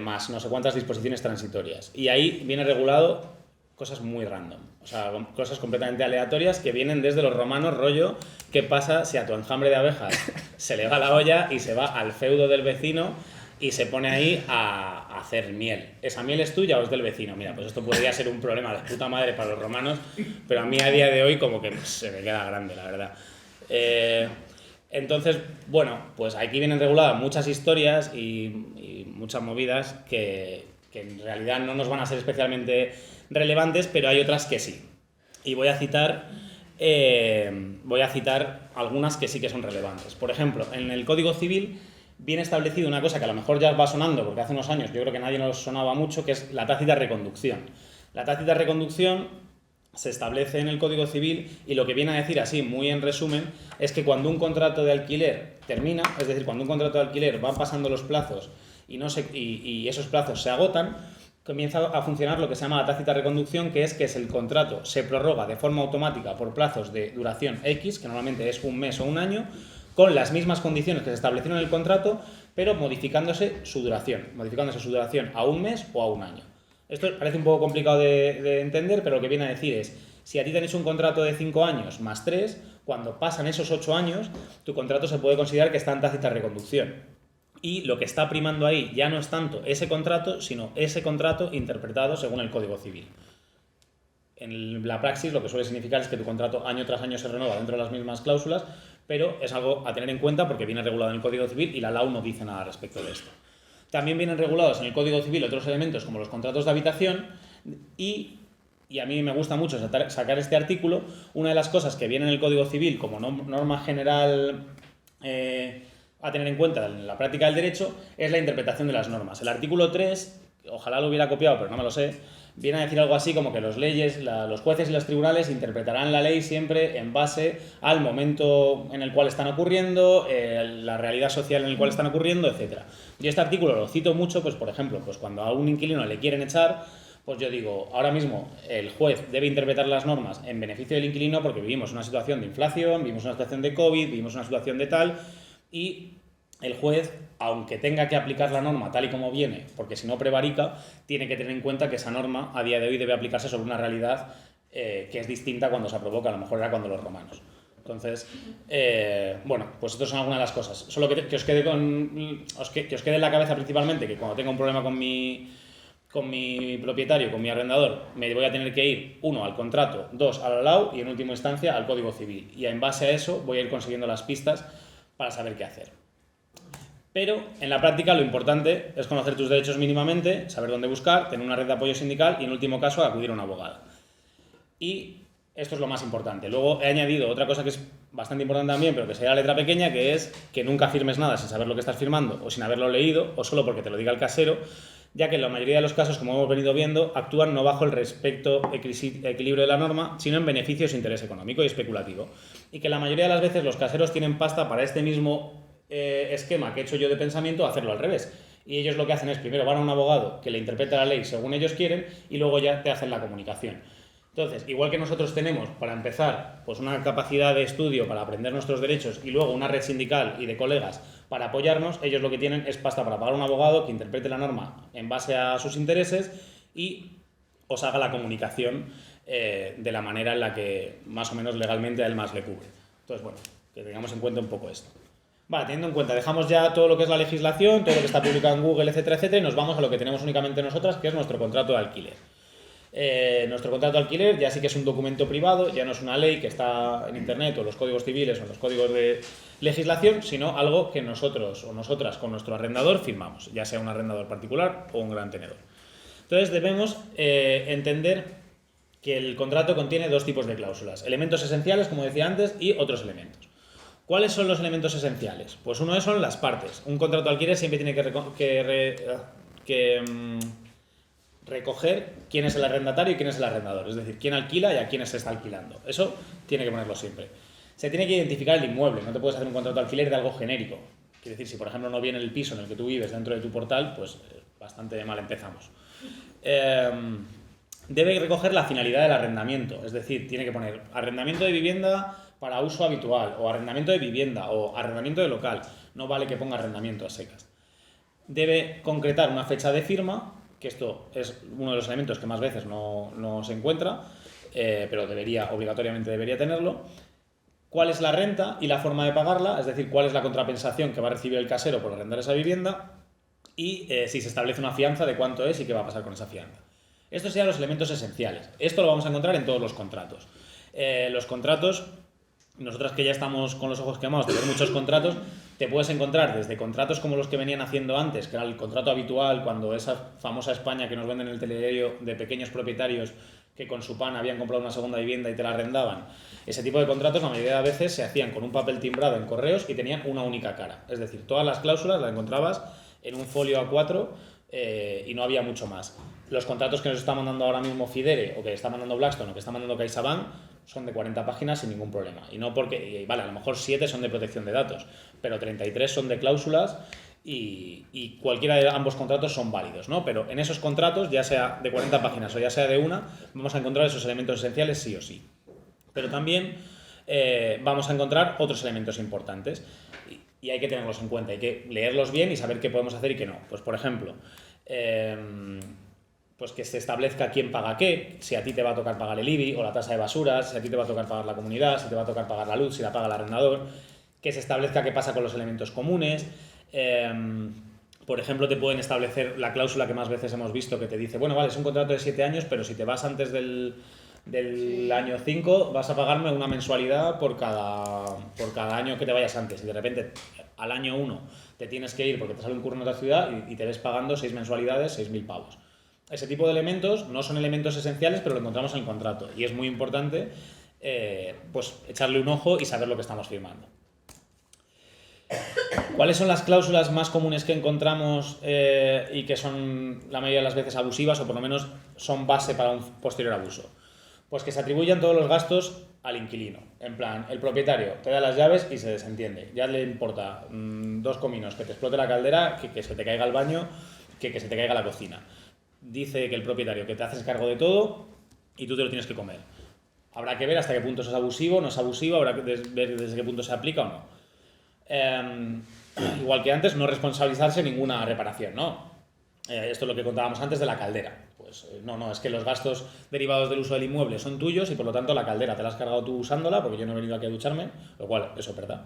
más no sé cuántas disposiciones transitorias y ahí viene regulado cosas muy random, o sea, cosas completamente aleatorias que vienen desde los romanos, rollo, ¿qué pasa si a tu enjambre de abejas se le va la olla y se va al feudo del vecino y se pone ahí a hacer miel? ¿Esa miel es tuya o es del vecino? Mira, pues esto podría ser un problema de puta madre para los romanos, pero a mí a día de hoy como que se me queda grande, la verdad. Entonces, bueno, pues aquí vienen reguladas muchas historias y muchas movidas que en realidad no nos van a ser especialmente relevantes, pero hay otras que sí. Y voy a citar algunas que sí que son relevantes. Por ejemplo, en el Código Civil viene establecido una cosa que a lo mejor ya va sonando, porque hace unos años yo creo que nadie nos sonaba mucho, que es la tácita reconducción. La tácita reconducción se establece en el Código Civil y lo que viene a decir así, muy en resumen, es que cuando un contrato de alquiler termina, es decir, cuando un contrato de alquiler van pasando los plazos y esos plazos se agotan, comienza a funcionar lo que se llama la tácita reconducción, que es el contrato se prorroga de forma automática por plazos de duración X, que normalmente es un mes o un año, con las mismas condiciones que se establecieron en el contrato, pero modificándose su duración a un mes o a un año. Esto parece un poco complicado de entender, pero lo que viene a decir es, si a ti tenéis un contrato de 5 años más 3, cuando pasan esos 8 años, tu contrato se puede considerar que está en tácita reconducción. Y lo que está primando ahí ya no es tanto ese contrato, sino ese contrato interpretado según el Código Civil. En la praxis lo que suele significar es que tu contrato año tras año se renueva dentro de las mismas cláusulas, pero es algo a tener en cuenta porque viene regulado en el Código Civil y la LAU no dice nada respecto de esto. También vienen regulados en el Código Civil otros elementos como los contratos de habitación y a mí me gusta mucho sacar este artículo. Una de las cosas que viene en el Código Civil como norma general a tener en cuenta en la práctica del derecho es la interpretación de las normas. El artículo 3, ojalá lo hubiera copiado pero no me lo sé, viene a decir algo así como que los jueces y los tribunales interpretarán la ley siempre en base al momento en el cual están ocurriendo, la realidad social en el cual están ocurriendo, etc. Yo este artículo lo cito mucho, pues por ejemplo, pues cuando a un inquilino le quieren echar, pues yo digo, ahora mismo el juez debe interpretar las normas en beneficio del inquilino porque vivimos una situación de inflación, vivimos una situación de COVID, vivimos una situación de tal, y el juez, aunque tenga que aplicar la norma tal y como viene, porque si no prevarica, tiene que tener en cuenta que esa norma a día de hoy debe aplicarse sobre una realidad que es distinta cuando se aprobó, que a lo mejor era cuando los romanos. Entonces, bueno, pues estas son algunas de las cosas. Solo que os quede que os quede en la cabeza principalmente que cuando tenga un problema con mi propietario, con mi arrendador, me voy a tener que ir, 1, al contrato, 2, al ALAU y en última instancia al Código Civil. Y en base a eso voy a ir consiguiendo las pistas para saber qué hacer. Pero en la práctica lo importante es conocer tus derechos mínimamente, saber dónde buscar, tener una red de apoyo sindical y en último caso acudir a un abogado. Y esto es lo más importante. Luego he añadido otra cosa que es bastante importante también, pero que sería la letra pequeña, que es que nunca firmes nada sin saber lo que estás firmando o sin haberlo leído o solo porque te lo diga el casero, ya que en la mayoría de los casos, como hemos venido viendo, actúan no bajo el respecto equilibrio de la norma, sino en beneficio de su interés económico y especulativo. Y que la mayoría de las veces los caseros tienen pasta para este mismo esquema que he hecho yo de pensamiento, hacerlo al revés. Y ellos lo que hacen es primero van a un abogado que le interpreta la ley según ellos quieren y luego ya te hacen la comunicación. Entonces, igual que nosotros tenemos, para empezar, pues una capacidad de estudio para aprender nuestros derechos y luego una red sindical y de colegas para apoyarnos, ellos lo que tienen es pasta para pagar a un abogado que interprete la norma en base a sus intereses y os haga la comunicación de la manera en la que más o menos legalmente a él más le cubre. Entonces, bueno, que tengamos en cuenta un poco esto. Vale, teniendo en cuenta, dejamos ya todo lo que es la legislación, todo lo que está publicado en Google, etcétera, etcétera, y nos vamos a lo que tenemos únicamente nosotras, que es nuestro contrato de alquiler. Nuestro contrato de alquiler ya sí que es un documento privado, ya no es una ley que está en internet o en los códigos civiles o en los códigos de legislación, sino algo que nosotros o nosotras con nuestro arrendador firmamos, ya sea un arrendador particular o un gran tenedor. Entonces debemos entender que el contrato contiene dos tipos de cláusulas, elementos esenciales, como decía antes, y otros elementos. ¿Cuáles son los elementos esenciales? Pues uno son las partes. Un contrato de alquiler siempre tiene que recoger quién es el arrendatario y quién es el arrendador, es decir, quién alquila y a quién se está alquilando. Eso tiene que ponerlo siempre. Se tiene que identificar el inmueble, no te puedes hacer un contrato de alquiler de algo genérico. Quiere decir, si por ejemplo no viene el piso en el que tú vives dentro de tu portal, pues bastante mal empezamos. Debe recoger la finalidad del arrendamiento, es decir, tiene que poner arrendamiento de vivienda para uso habitual, o arrendamiento de vivienda, o arrendamiento de local. No vale que ponga arrendamiento a secas. Debe concretar una fecha de firma, que esto es uno de los elementos que más veces no se encuentra, pero obligatoriamente debería tenerlo. Cuál es la renta y la forma de pagarla, es decir, cuál es la contrapensación que va a recibir el casero por arrendar esa vivienda, y si se establece una fianza de cuánto es y qué va a pasar con esa fianza. Estos serían los elementos esenciales. Esto lo vamos a encontrar en todos los contratos. Los contratos, nosotras que ya estamos con los ojos quemados de ver muchos contratos, te puedes encontrar desde contratos como los que venían haciendo antes, que era el contrato habitual, cuando esa famosa España que nos venden en el telediario de pequeños propietarios que con su pan habían comprado una segunda vivienda y te la arrendaban. Ese tipo de contratos la mayoría de veces se hacían con un papel timbrado en correos y tenían una única cara. Es decir, todas las cláusulas las encontrabas en un folio A4 y no había mucho más. Los contratos que nos está mandando ahora mismo Fidere o que está mandando Blackstone o que está mandando CaixaBank son de 40 páginas sin ningún problema. Y no porque, vale, a lo mejor 7 son de protección de datos, pero 33 son de cláusulas y cualquiera de ambos contratos son válidos, ¿no? Pero en esos contratos, ya sea de 40 páginas o ya sea de una, vamos a encontrar esos elementos esenciales sí o sí. Pero también vamos a encontrar otros elementos importantes y hay que tenerlos en cuenta, hay que leerlos bien y saber qué podemos hacer y qué no. Pues por ejemplo, pues que se establezca quién paga qué, si a ti te va a tocar pagar el IBI o la tasa de basuras, si a ti te va a tocar pagar la comunidad, si te va a tocar pagar la luz, si la paga el arrendador, que se establezca qué pasa con los elementos comunes. Por ejemplo, te pueden establecer la cláusula que más veces hemos visto que te dice, bueno, vale, es un contrato de 7 años, pero si te vas antes del año 5 vas a pagarme una mensualidad por cada año que te vayas antes y de repente al año 1 te tienes que ir porque te sale un curro en otra ciudad y te ves pagando 6 mensualidades, 6.000 pavos. Ese tipo de elementos no son elementos esenciales, pero lo encontramos en el contrato y es muy importante pues echarle un ojo y saber lo que estamos firmando. ¿Cuáles son las cláusulas más comunes que encontramos y que son la mayoría de las veces abusivas o por lo menos son base para un posterior abuso? Pues que se atribuyan todos los gastos al inquilino. En plan, el propietario te da las llaves y se desentiende. Ya le importa 2 cominos, que te explote la caldera, que se te caiga el baño, que se te caiga la cocina. Dice que el propietario que te haces cargo de todo y tú te lo tienes que comer. Habrá que ver hasta qué punto eso es abusivo, no es abusivo, habrá que ver desde qué punto se aplica o no. Igual que antes, no responsabilizarse ninguna reparación, ¿no? Esto es lo que contábamos antes de la caldera. Pues no, es que los gastos derivados del uso del inmueble son tuyos y por lo tanto la caldera te la has cargado tú usándola, porque yo no he venido aquí a ducharme, lo cual, eso es verdad.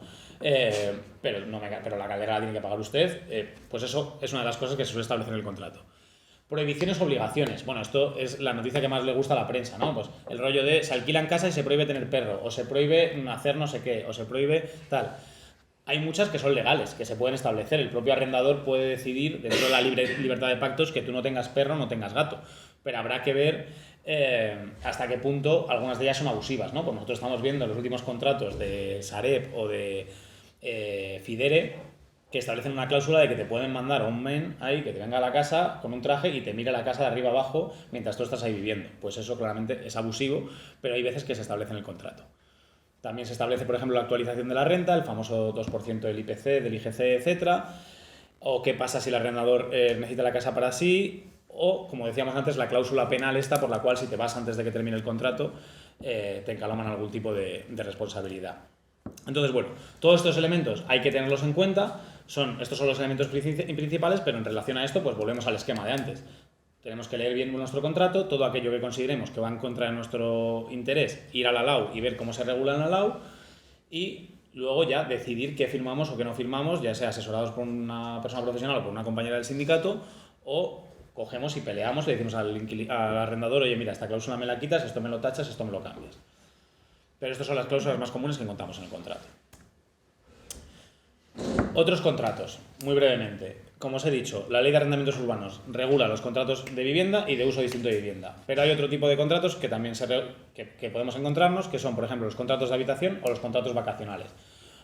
Pero la caldera la tiene que pagar usted. Pues eso es una de las cosas que se suele establecer en el contrato. Prohibiciones o obligaciones. Bueno, esto es la noticia que más le gusta a la prensa, ¿no? Pues el rollo de se alquila en casa y se prohíbe tener perro, o se prohíbe hacer no sé qué, o se prohíbe tal. Hay muchas que son legales, que se pueden establecer. El propio arrendador puede decidir, dentro de la libertad de pactos, que tú no tengas perro, no tengas gato. Pero habrá que ver hasta qué punto algunas de ellas son abusivas, ¿no? Pues nosotros estamos viendo los últimos contratos de Sareb o de Fidere, que establecen una cláusula de que te pueden mandar a un men ahí que te venga a la casa con un traje y te mire la casa de arriba abajo mientras tú estás ahí viviendo. Pues eso claramente es abusivo, pero hay veces que se establece en el contrato. También se establece, por ejemplo, la actualización de la renta, el famoso 2% del IPC, del IGC, etc. O qué pasa si el arrendador necesita la casa para sí. O, como decíamos antes, la cláusula penal esta por la cual si te vas antes de que termine el contrato te encaloman algún tipo de responsabilidad. Entonces, bueno, todos estos elementos hay que tenerlos en cuenta. Estos son los elementos principales, pero en relación a esto, pues volvemos al esquema de antes. Tenemos que leer bien nuestro contrato, todo aquello que consideremos que va en contra de nuestro interés, ir a la LAU y ver cómo se regula en la LAU y luego ya decidir qué firmamos o qué no firmamos, ya sea asesorados por una persona profesional o por una compañera del sindicato, o cogemos y peleamos, le decimos al arrendador, oye, mira, esta cláusula me la quitas, esto me lo tachas, esto me lo cambias. Pero estas son las cláusulas más comunes que encontramos en el contrato. Otros contratos, muy brevemente. Como os he dicho, la Ley de Arrendamientos Urbanos regula los contratos de vivienda y de uso distinto de vivienda. Pero hay otro tipo de contratos que también que podemos encontrarnos, que son, por ejemplo, los contratos de habitación o los contratos vacacionales.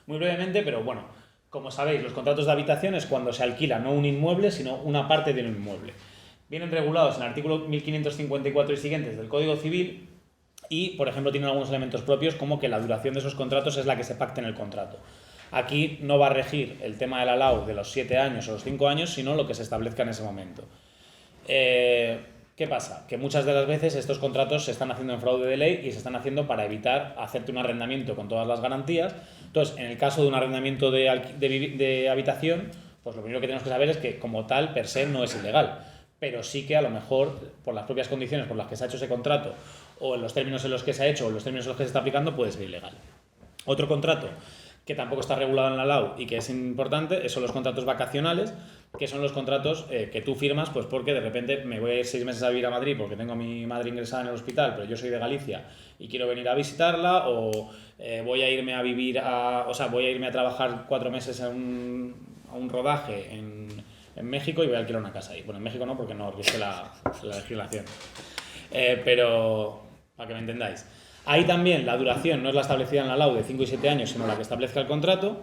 Muy brevemente, pero bueno, como sabéis, los contratos de habitación es cuando se alquila no un inmueble, sino una parte de un inmueble. Vienen regulados en el artículo 1554 y siguientes del Código Civil y, por ejemplo, tienen algunos elementos propios como que la duración de esos contratos es la que se pacte en el contrato. Aquí no va a regir el tema de la LAU de los 7 años o los 5 años, sino lo que se establezca en ese momento. ¿Qué pasa? Que muchas de las veces estos contratos se están haciendo en fraude de ley y se están haciendo para evitar hacerte un arrendamiento con todas las garantías. Entonces, en el caso de un arrendamiento de habitación, pues lo primero que tenemos que saber es que como tal, per se, no es ilegal. Pero sí que a lo mejor, por las propias condiciones por las que se ha hecho ese contrato, o en los términos en los que se ha hecho, o en los términos en los que se está aplicando, puede ser ilegal. Otro contrato que tampoco está regulado en la LAU y que es importante, son los contratos vacacionales, que son los contratos que tú firmas pues porque de repente me voy a ir 6 meses a vivir a Madrid porque tengo a mi madre ingresada en el hospital, pero yo soy de Galicia y quiero venir a visitarla, o voy a irme a vivir voy a irme a trabajar 4 meses a un rodaje en México y voy a alquilar una casa ahí. Bueno, en México no, porque no rige la legislación. Pero, para que me entendáis. Ahí también la duración no es la establecida en la LAU de 5 y 7 años, sino la que establezca el contrato.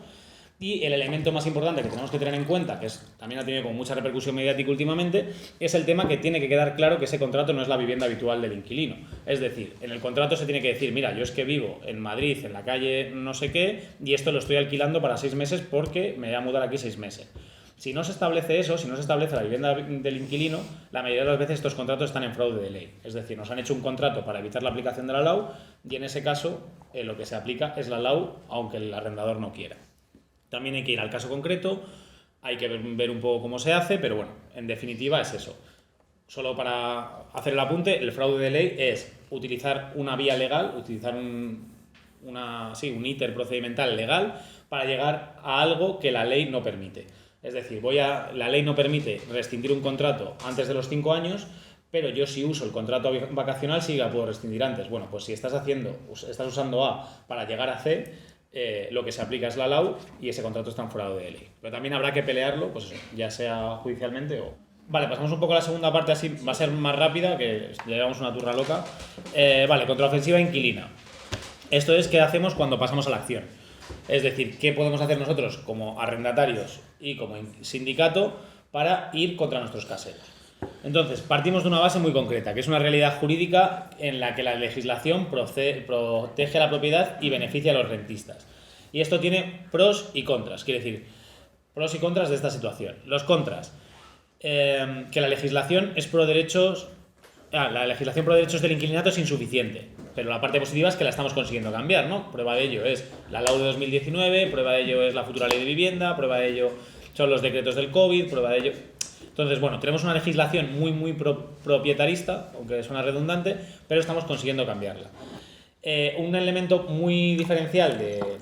Y el elemento más importante que tenemos que tener en cuenta, que también ha tenido como mucha repercusión mediática últimamente, es el tema que tiene que quedar claro que ese contrato no es la vivienda habitual del inquilino. Es decir, en el contrato se tiene que decir, mira, yo es que vivo en Madrid, en la calle no sé qué, y esto lo estoy alquilando para 6 meses porque me voy a mudar aquí 6 meses. Si no se establece eso, si no se establece la vivienda del inquilino, la mayoría de las veces estos contratos están en fraude de ley. Es decir, nos han hecho un contrato para evitar la aplicación de la LAU y en ese caso lo que se aplica es la LAU, aunque el arrendador no quiera. También hay que ir al caso concreto, hay que ver un poco cómo se hace, pero bueno, en definitiva es eso. Solo para hacer el apunte, el fraude de ley es utilizar una vía legal, utilizar un íter procedimental legal para llegar a algo que la ley no permite. Es decir, la ley no permite rescindir un contrato antes de los 5 años, pero yo si uso el contrato vacacional sí la puedo rescindir antes. Bueno, pues si estás usando A para llegar a C, lo que se aplica es la LAU y ese contrato está en fraude de ley. Pero también habrá que pelearlo, pues eso, ya sea judicialmente o... Vale, pasamos un poco a la segunda parte, así va a ser más rápida, que le llevamos una turra loca. Contraofensiva inquilina. Esto es qué hacemos cuando pasamos a la acción. Es decir, ¿qué podemos hacer nosotros como arrendatarios y como sindicato para ir contra nuestros caseros? Entonces, partimos de una base muy concreta, que es una realidad jurídica en la que la legislación protege la propiedad y beneficia a los rentistas. Y esto tiene pros y contras, quiere decir, pros y contras de esta situación. Los contras, que la legislación es pro derechos. La legislación pro derechos del inquilinato es insuficiente, pero la parte positiva es que la estamos consiguiendo cambiar, ¿no? Prueba de ello es la LAU de 2019, prueba de ello es la futura ley de vivienda, prueba de ello son los decretos del COVID, prueba de ello... Entonces, bueno, tenemos una legislación muy propietarista, aunque suena redundante, pero estamos consiguiendo cambiarla. Un elemento muy diferencial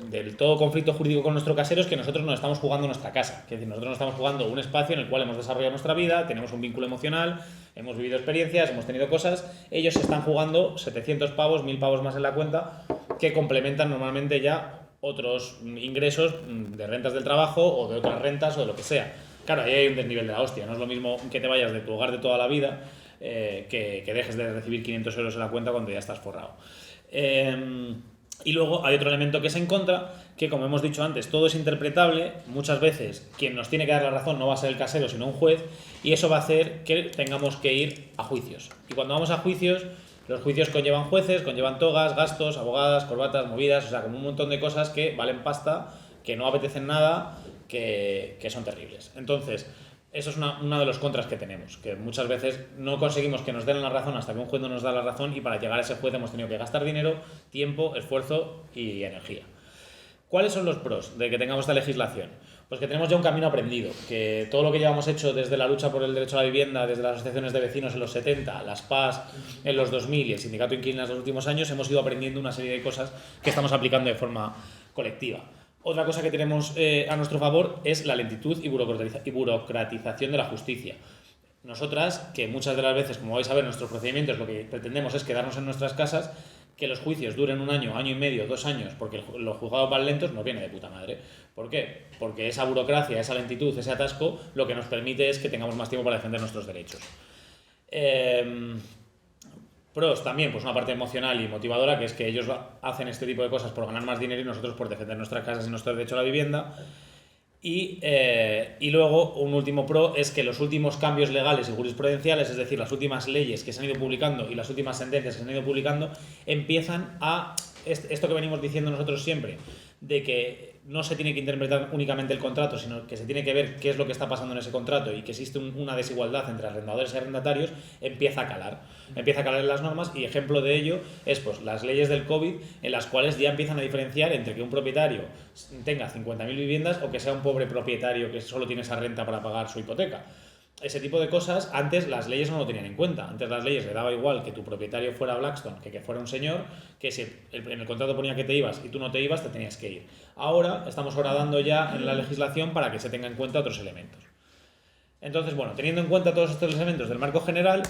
del todo conflicto jurídico con nuestro casero es que nosotros nos estamos jugando nuestra casa. Es decir, nosotros nos estamos jugando un espacio en el cual hemos desarrollado nuestra vida, tenemos un vínculo emocional, hemos vivido experiencias, hemos tenido cosas. Ellos se están jugando 700 pavos, 1000 pavos más en la cuenta, que complementan normalmente ya otros ingresos de rentas del trabajo o de otras rentas o de lo que sea. Claro, ahí hay un desnivel de la hostia. No es lo mismo que te vayas de tu hogar de toda la vida que dejes de recibir 500 euros en la cuenta cuando ya estás forrado. Y luego hay otro elemento que es en contra, que como hemos dicho antes, todo es interpretable. Muchas veces quien nos tiene que dar la razón no va a ser el casero, sino un juez, y eso va a hacer que tengamos que ir a juicios. Y cuando vamos a juicios, los juicios conllevan jueces, conllevan togas, gastos, abogadas, corbatas, movidas, o sea, como un montón de cosas que valen pasta, que no apetecen nada, que son terribles. Entonces, eso es uno de los contras que tenemos, que muchas veces no conseguimos que nos den la razón hasta que un juez no nos da la razón, y para llegar a ese juez hemos tenido que gastar dinero, tiempo, esfuerzo y energía. ¿Cuáles son los pros de que tengamos esta legislación? Pues que tenemos ya un camino aprendido, que todo lo que llevamos hecho desde la lucha por el derecho a la vivienda, desde las asociaciones de vecinos en los 70, las PAS en los 2000 y el sindicato de inquilinos en los últimos años, hemos ido aprendiendo una serie de cosas que estamos aplicando de forma colectiva. Otra cosa que tenemos a nuestro favor es la lentitud y burocratización de la justicia. Nosotras, que muchas de las veces, como vais a ver, nuestros procedimientos lo que pretendemos es quedarnos en nuestras casas, que los juicios duren un año, año y medio, 2 años, porque los juzgados van lentos, nos viene de puta madre. ¿Por qué? Porque esa burocracia, esa lentitud, ese atasco, lo que nos permite es que tengamos más tiempo para defender nuestros derechos. Pros también, pues una parte emocional y motivadora, que es que ellos hacen este tipo de cosas por ganar más dinero y nosotros por defender nuestras casas y nuestro derecho a la vivienda. Y luego, un último pro es que los últimos cambios legales y jurisprudenciales, es decir, las últimas leyes que se han ido publicando y las últimas sentencias que se han ido publicando, empiezan a... Esto que venimos diciendo nosotros siempre, de que no se tiene que interpretar únicamente el contrato, sino que se tiene que ver qué es lo que está pasando en ese contrato y que existe una desigualdad entre arrendadores y arrendatarios, empieza a calar en las normas. Y ejemplo de ello es pues las leyes del COVID, en las cuales ya empiezan a diferenciar entre que un propietario tenga 50.000 viviendas o que sea un pobre propietario que solo tiene esa renta para pagar su hipoteca. Ese tipo de cosas, antes las leyes no lo tenían en cuenta. Antes las leyes le daba igual que tu propietario fuera Blackstone que fuera un señor, que si en el contrato ponía que te ibas y tú no te ibas, te tenías que ir. Ahora estamos horadando ya en la legislación para que se tenga en cuenta otros elementos. Entonces, bueno, teniendo en cuenta todos estos elementos del marco general,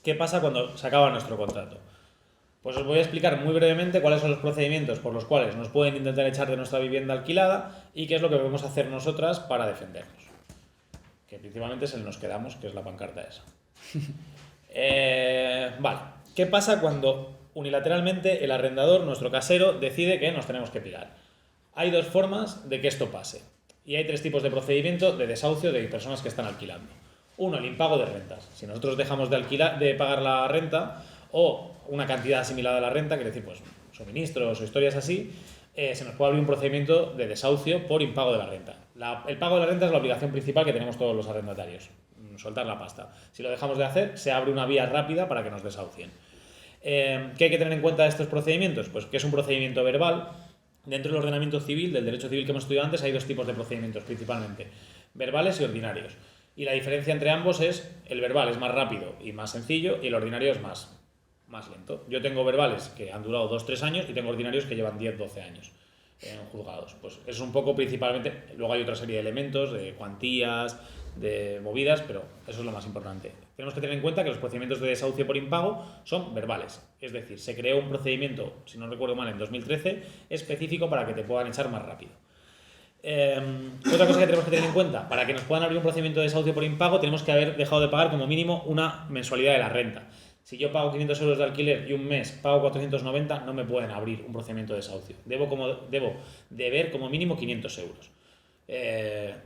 ¿qué pasa cuando se acaba nuestro contrato? Pues os voy a explicar muy brevemente cuáles son los procedimientos por los cuales nos pueden intentar echar de nuestra vivienda alquilada y qué es lo que debemos hacer nosotras para defendernos. Que principalmente es el nos quedamos, que es la pancarta esa. Vale, ¿qué pasa cuando unilateralmente el arrendador, nuestro casero, decide que nos tenemos que pirar? Hay 2 formas de que esto pase, y hay 3 tipos de procedimiento de desahucio de personas que están alquilando. Uno, el impago de rentas. Si nosotros dejamos de pagar la renta o una cantidad asimilada a la renta, quiere decir pues suministros o historias así, se nos puede abrir un procedimiento de desahucio por impago de la renta. El pago de la renta es la obligación principal que tenemos todos los arrendatarios, soltar la pasta. Si lo dejamos de hacer, se abre una vía rápida para que nos desahucien. ¿Qué hay que tener en cuenta de estos procedimientos? Pues que es un procedimiento verbal. Dentro del ordenamiento civil, del derecho civil que hemos estudiado antes, hay 2 tipos de procedimientos principalmente, verbales y ordinarios. Y la diferencia entre ambos es, el verbal es más rápido y más sencillo y el ordinario es más lento. Yo tengo verbales que han durado 2-3 años y tengo ordinarios que llevan 10-12 años en juzgados. Pues eso es un poco principalmente, luego hay otra serie de elementos, de cuantías, de movidas, pero eso es lo más importante. Tenemos que tener en cuenta que los procedimientos de desahucio por impago son verbales, es decir, se creó un procedimiento, si no recuerdo mal, en 2013, específico para que te puedan echar más rápido. Otra cosa que tenemos que tener en cuenta, para que nos puedan abrir un procedimiento de desahucio por impago, tenemos que haber dejado de pagar como mínimo una mensualidad de la renta. Si yo pago 500 euros de alquiler y un mes pago 490, no me pueden abrir un procedimiento de desahucio. Debo deber como mínimo 500 euros.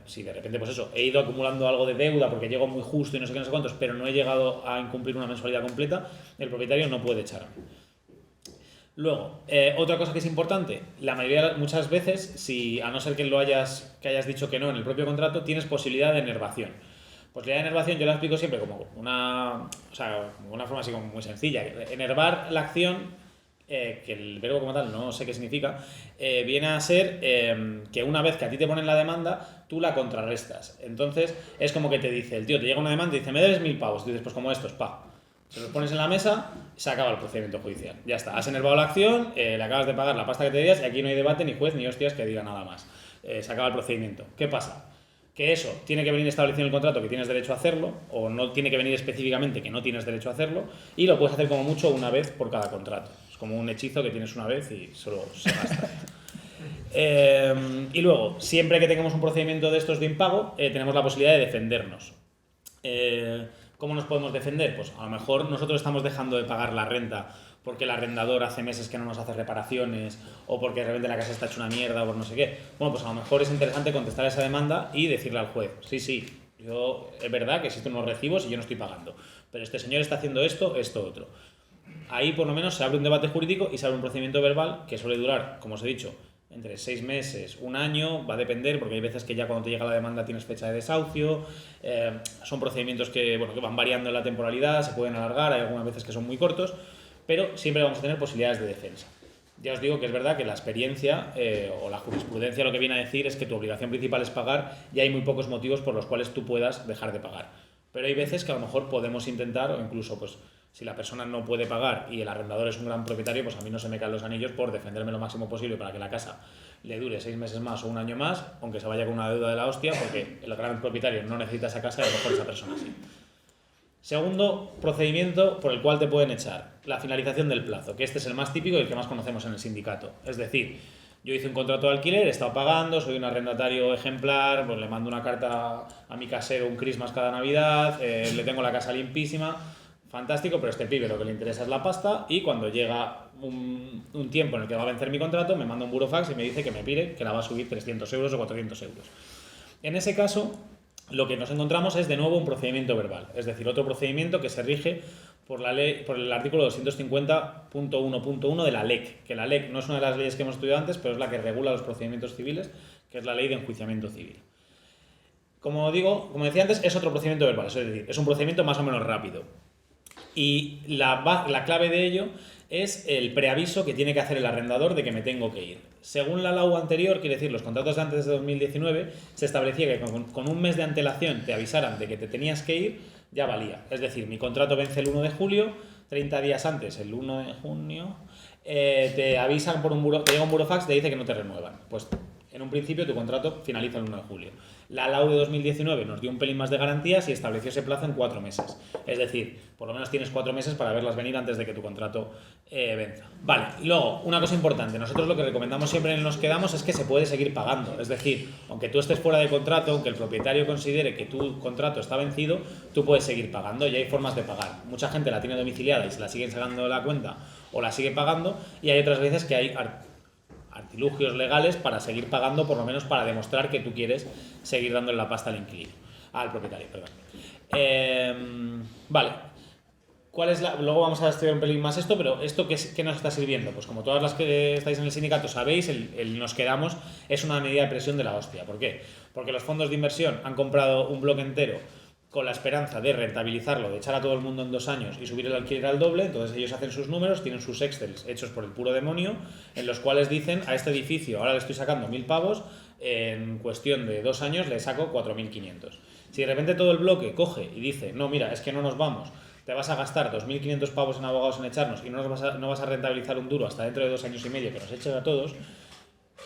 Si de repente, pues eso, he ido acumulando algo de deuda porque llego muy justo y no sé qué, no sé cuántos, pero no he llegado a incumplir una mensualidad completa, el propietario no puede echarme. Luego, otra cosa que es importante, muchas veces, si a no ser que hayas dicho que no en el propio contrato, tienes posibilidad de enervación. Posibilidad de enervación yo la explico siempre como una forma así como muy sencilla. Enervar la acción, que el verbo como tal no sé qué significa, viene a ser que una vez que a ti te ponen la demanda, tú la contrarrestas. Entonces, es como que te dice, el tío te llega una demanda y dice, me debes 1000 pavos. Y tú dices, pues como estos, se los pones en la mesa, se acaba el procedimiento judicial. Ya está, has enervado la acción, le acabas de pagar la pasta que te debías y aquí no hay debate, ni juez, ni hostias que diga nada más. Se acaba el procedimiento. ¿Qué pasa? Que eso tiene que venir establecido en el contrato que tienes derecho a hacerlo, o no tiene que venir específicamente que no tienes derecho a hacerlo, y lo puedes hacer como mucho una vez por cada contrato. Es como un hechizo que tienes una vez y solo se gasta. Y luego, siempre que tengamos un procedimiento de estos de impago, tenemos la posibilidad de defendernos. ¿Cómo nos podemos defender? Pues a lo mejor nosotros estamos dejando de pagar la renta porque el arrendador hace meses que no nos hace reparaciones o porque de repente la casa está hecha una mierda o por no sé qué. Bueno, pues a lo mejor es interesante contestar esa demanda y decirle al juez, sí, es verdad que existen unos recibos y yo no estoy pagando, pero este señor está haciendo esto, otro. Ahí por lo menos se abre un debate jurídico y se abre un procedimiento verbal que suele durar, como os he dicho, entre 6 meses, un año, va a depender, porque hay veces que ya cuando te llega la demanda tienes fecha de desahucio, son procedimientos que van variando en la temporalidad, se pueden alargar, hay algunas veces que son muy cortos, pero siempre vamos a tener posibilidades de defensa. Ya os digo que es verdad que la experiencia o la jurisprudencia lo que viene a decir es que tu obligación principal es pagar y hay muy pocos motivos por los cuales tú puedas dejar de pagar. Pero hay veces que a lo mejor podemos intentar, o incluso pues si la persona no puede pagar y el arrendador es un gran propietario, pues a mí no se me caen los anillos por defenderme lo máximo posible para que la casa le dure 6 meses más o un año más, aunque se vaya con una deuda de la hostia, porque el gran propietario no necesita esa casa y a lo mejor esa persona sí. Segundo procedimiento por el cual te pueden echar, la finalización del plazo, que este es el más típico y el que más conocemos en el sindicato. Es decir, yo hice un contrato de alquiler, he estado pagando, soy un arrendatario ejemplar, pues le mando una carta a mi casero un Christmas cada Navidad, le tengo la casa limpísima, fantástico, pero este pibe lo que le interesa es la pasta y cuando llega un tiempo en el que va a vencer mi contrato, me manda un burofax y me dice que me pide que la va a subir 300 euros o 400 euros. En ese caso, lo que nos encontramos es de nuevo un procedimiento verbal, es decir, otro procedimiento que se rige por la ley, por el artículo 250.1.1 de la LEC, que la LEC no es una de las leyes que hemos estudiado antes, pero es la que regula los procedimientos civiles, que es la ley de enjuiciamiento civil. Como decía antes, es otro procedimiento verbal, es decir, es un procedimiento más o menos rápido. Y la clave de ello es el preaviso que tiene que hacer el arrendador de que me tengo que ir. Según la LAU anterior, quiere decir, los contratos de antes de 2019, se establecía que con un mes de antelación te avisaran de que te tenías que ir, ya valía. Es decir, mi contrato vence el 1 de julio, 30 días antes, el 1 de junio, te avisan te llega un burofax y te dice que no te renuevan. Pues en un principio tu contrato finaliza el 1 de julio. La LAU de 2019 nos dio un pelín más de garantías y estableció ese plazo en 4 meses. Es decir, por lo menos tienes 4 meses para verlas venir antes de que tu contrato venza. Vale, y luego, una cosa importante. Nosotros lo que recomendamos siempre en Nos Quedamos es que se puede seguir pagando. Es decir, aunque tú estés fuera de contrato, aunque el propietario considere que tu contrato está vencido, tú puedes seguir pagando y hay formas de pagar. Mucha gente la tiene domiciliada y se la siguen sacando de la cuenta o la sigue pagando y hay otras veces que hay artilugios legales para seguir pagando, por lo menos para demostrar que tú quieres seguir dándole la pasta al propietario, perdón. Vale. Luego vamos a estudiar un pelín más esto, pero ¿esto qué nos está sirviendo? Pues como todas las que estáis en el sindicato sabéis, el Nos Quedamos es una medida de presión de la hostia. ¿Por qué? Porque los fondos de inversión han comprado un bloque entero con la esperanza de rentabilizarlo, de echar a todo el mundo en 2 años y subir el alquiler al doble. Entonces ellos hacen sus números, tienen sus Excels hechos por el puro demonio, en los cuales dicen, a este edificio ahora le estoy sacando 1.000 pavos, en cuestión de 2 años le saco 4.500. Si de repente todo el bloque coge y dice, no, mira, es que no nos vamos, te vas a gastar 2.500 pavos en abogados en echarnos y no vas a rentabilizar un duro hasta dentro de 2 años y medio que nos echen a todos,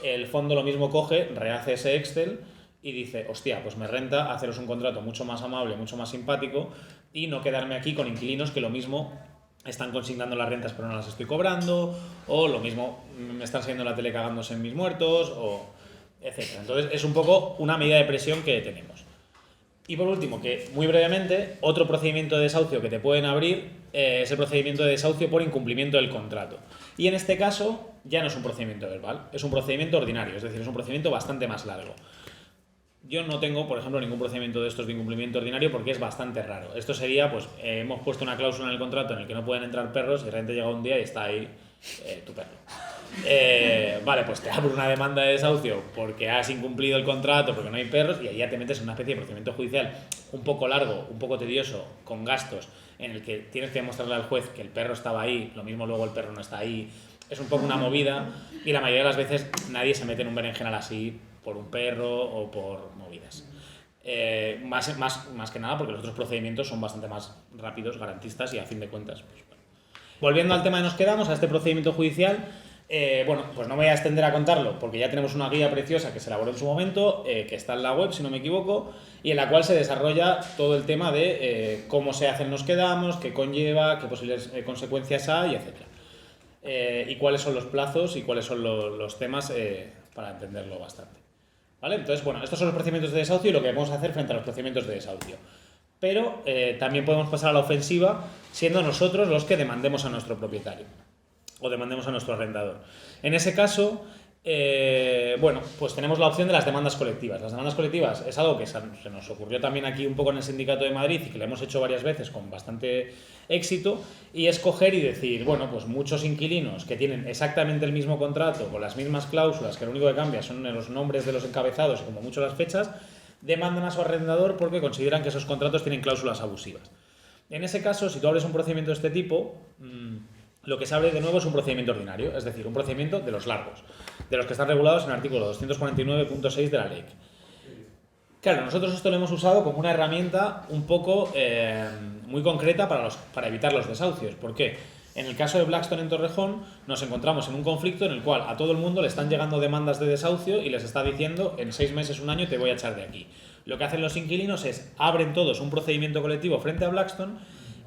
el fondo lo mismo coge, rehace ese Excel y dice, hostia, pues me renta haceros un contrato mucho más amable, mucho más simpático y no quedarme aquí con inquilinos que lo mismo están consignando las rentas pero no las estoy cobrando, o lo mismo me están saliendo la tele cagándose en mis muertos, o etcétera. Entonces es un poco una medida de presión que tenemos. Y por último, que muy brevemente, otro procedimiento de desahucio que te pueden abrir es el procedimiento de desahucio por incumplimiento del contrato. Y en este caso ya no es un procedimiento verbal, es un procedimiento ordinario, es decir, es un procedimiento bastante más largo. Yo no tengo, por ejemplo, ningún procedimiento de estos de incumplimiento ordinario porque es bastante raro. Esto sería, pues, hemos puesto una cláusula en el contrato en el que no pueden entrar perros y de repente llega un día y está ahí tu perro. Vale, pues te abro una demanda de desahucio porque has incumplido el contrato, porque no hay perros, y ahí ya te metes en una especie de procedimiento judicial un poco largo, un poco tedioso, con gastos, en el que tienes que demostrarle al juez que el perro estaba ahí, lo mismo luego el perro no está ahí. Es un poco una movida y la mayoría de las veces nadie se mete en un berenjenal así por un perro o por movidas. Más que nada porque los otros procedimientos son bastante más rápidos, garantistas y a fin de cuentas, pues bueno. Volviendo al tema que nos quedamos, a este procedimiento judicial, bueno, pues no me voy a extender a contarlo porque ya tenemos una guía preciosa que se elaboró en su momento, que está en la web si no me equivoco, y en la cual se desarrolla todo el tema de cómo se hace el nos quedamos, qué conlleva, qué posibles consecuencias hay, etc. Y cuáles son los plazos y cuáles son los temas para entenderlo bastante. ¿Vale? Entonces, bueno, estos son los procedimientos de desahucio y lo que vamos a hacer frente a los procedimientos de desahucio. Pero también podemos pasar a la ofensiva siendo nosotros los que demandemos a nuestro propietario o demandemos a nuestro arrendador. En ese caso, bueno, pues tenemos la opción de las demandas colectivas. Las demandas colectivas es algo que se nos ocurrió también aquí un poco en el Sindicato de Madrid y que lo hemos hecho varias veces con bastante éxito, y es coger y decir, bueno, pues muchos inquilinos que tienen exactamente el mismo contrato, con las mismas cláusulas, que lo único que cambia son los nombres de los encabezados y como mucho las fechas, demandan a su arrendador porque consideran que esos contratos tienen cláusulas abusivas. En ese caso, si tú abres un procedimiento de este tipo, lo que se abre de nuevo es un procedimiento ordinario, es decir, un procedimiento de los largos, de los que están regulados en el artículo 249.6 de la ley. Claro, nosotros esto lo hemos usado como una herramienta un poco muy concreta para evitar los desahucios. ¿Por qué? En el caso de Blackstone en Torrejón nos encontramos en un conflicto en el cual a todo el mundo le están llegando demandas de desahucio y les está diciendo en 6 meses, un año te voy a echar de aquí. Lo que hacen los inquilinos es abren todos un procedimiento colectivo frente a Blackstone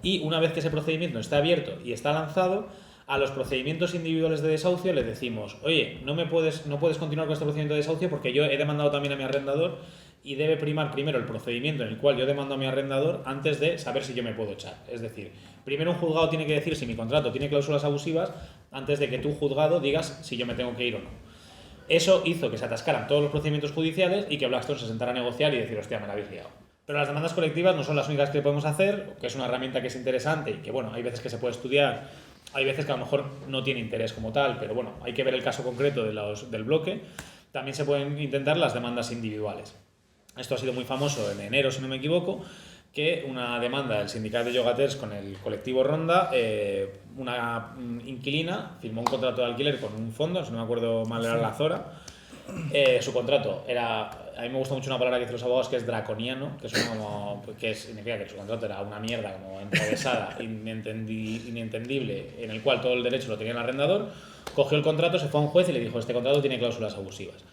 y una vez que ese procedimiento está abierto y está lanzado, a los procedimientos individuales de desahucio les decimos, oye, no puedes continuar con este procedimiento de desahucio porque yo he demandado también a mi arrendador y debe primar primero el procedimiento en el cual yo demando a mi arrendador antes de saber si yo me puedo echar. Es decir, primero un juzgado tiene que decir si mi contrato tiene cláusulas abusivas antes de que tú, juzgado, digas si yo me tengo que ir o no. Eso hizo que se atascaran todos los procedimientos judiciales y que Blackstone se sentara a negociar y decir, hostia, me la habéis liado. Pero las demandas colectivas no son las únicas que podemos hacer, que es una herramienta que es interesante y que, bueno, hay veces que se puede estudiar, hay veces que a lo mejor no tiene interés como tal, pero bueno, hay que ver el caso concreto del bloque. También se pueden intentar las demandas individuales. Esto ha sido muy famoso en enero, si no me equivoco, que una demanda del sindicato de yogaters con el colectivo Ronda, una inquilina firmó un contrato de alquiler con un fondo, si no me acuerdo mal era la Zora. Su contrato era, a mí me gusta mucho una palabra que dicen los abogados, que es draconiano, que significa que su contrato era una mierda como enrevesada, inentendible, en el cual todo el derecho lo tenía el arrendador. Cogió el contrato, se fue a un juez y le dijo, este contrato tiene cláusulas abusivas.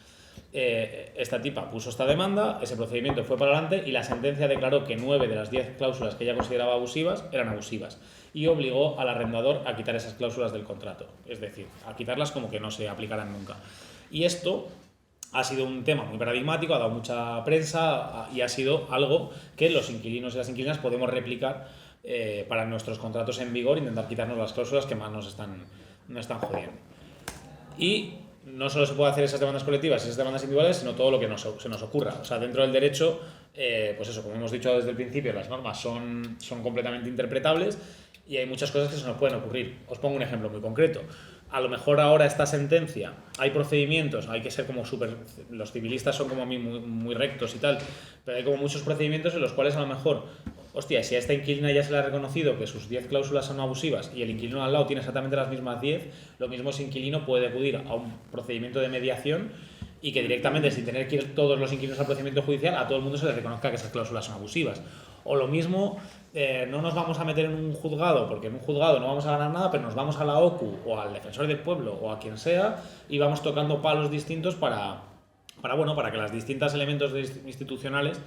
Esta tipa puso esta demanda, ese procedimiento fue para adelante y la sentencia declaró que 9 de las 10 cláusulas que ella consideraba abusivas eran abusivas y obligó al arrendador a quitar esas cláusulas del contrato, es decir, a quitarlas como que no se aplicaran nunca. Y esto ha sido un tema muy paradigmático, ha dado mucha prensa y ha sido algo que los inquilinos y las inquilinas podemos replicar para nuestros contratos en vigor, intentar quitarnos las cláusulas que más nos están jodiendo. Y no solo se puede hacer esas demandas colectivas y esas demandas individuales, sino todo lo que se nos ocurra. O sea, dentro del derecho, pues eso, como hemos dicho desde el principio, las normas son completamente interpretables y hay muchas cosas que se nos pueden ocurrir. Os pongo un ejemplo muy concreto. A lo mejor ahora esta sentencia, hay procedimientos, hay que ser como los civilistas son como a mí muy rectos y tal, pero hay como muchos procedimientos en los cuales a lo mejor, hostia, si a esta inquilina ya se le ha reconocido que sus 10 cláusulas son abusivas y el inquilino al lado tiene exactamente las mismas 10, lo mismo ese inquilino puede acudir a un procedimiento de mediación y que directamente, sin tener que ir todos los inquilinos al procedimiento judicial, a todo el mundo se le reconozca que esas cláusulas son abusivas. O lo mismo, no nos vamos a meter en un juzgado, porque en un juzgado no vamos a ganar nada, pero nos vamos a la OCU o al defensor del pueblo o a quien sea y vamos tocando palos distintos para que los distintos elementos institucionales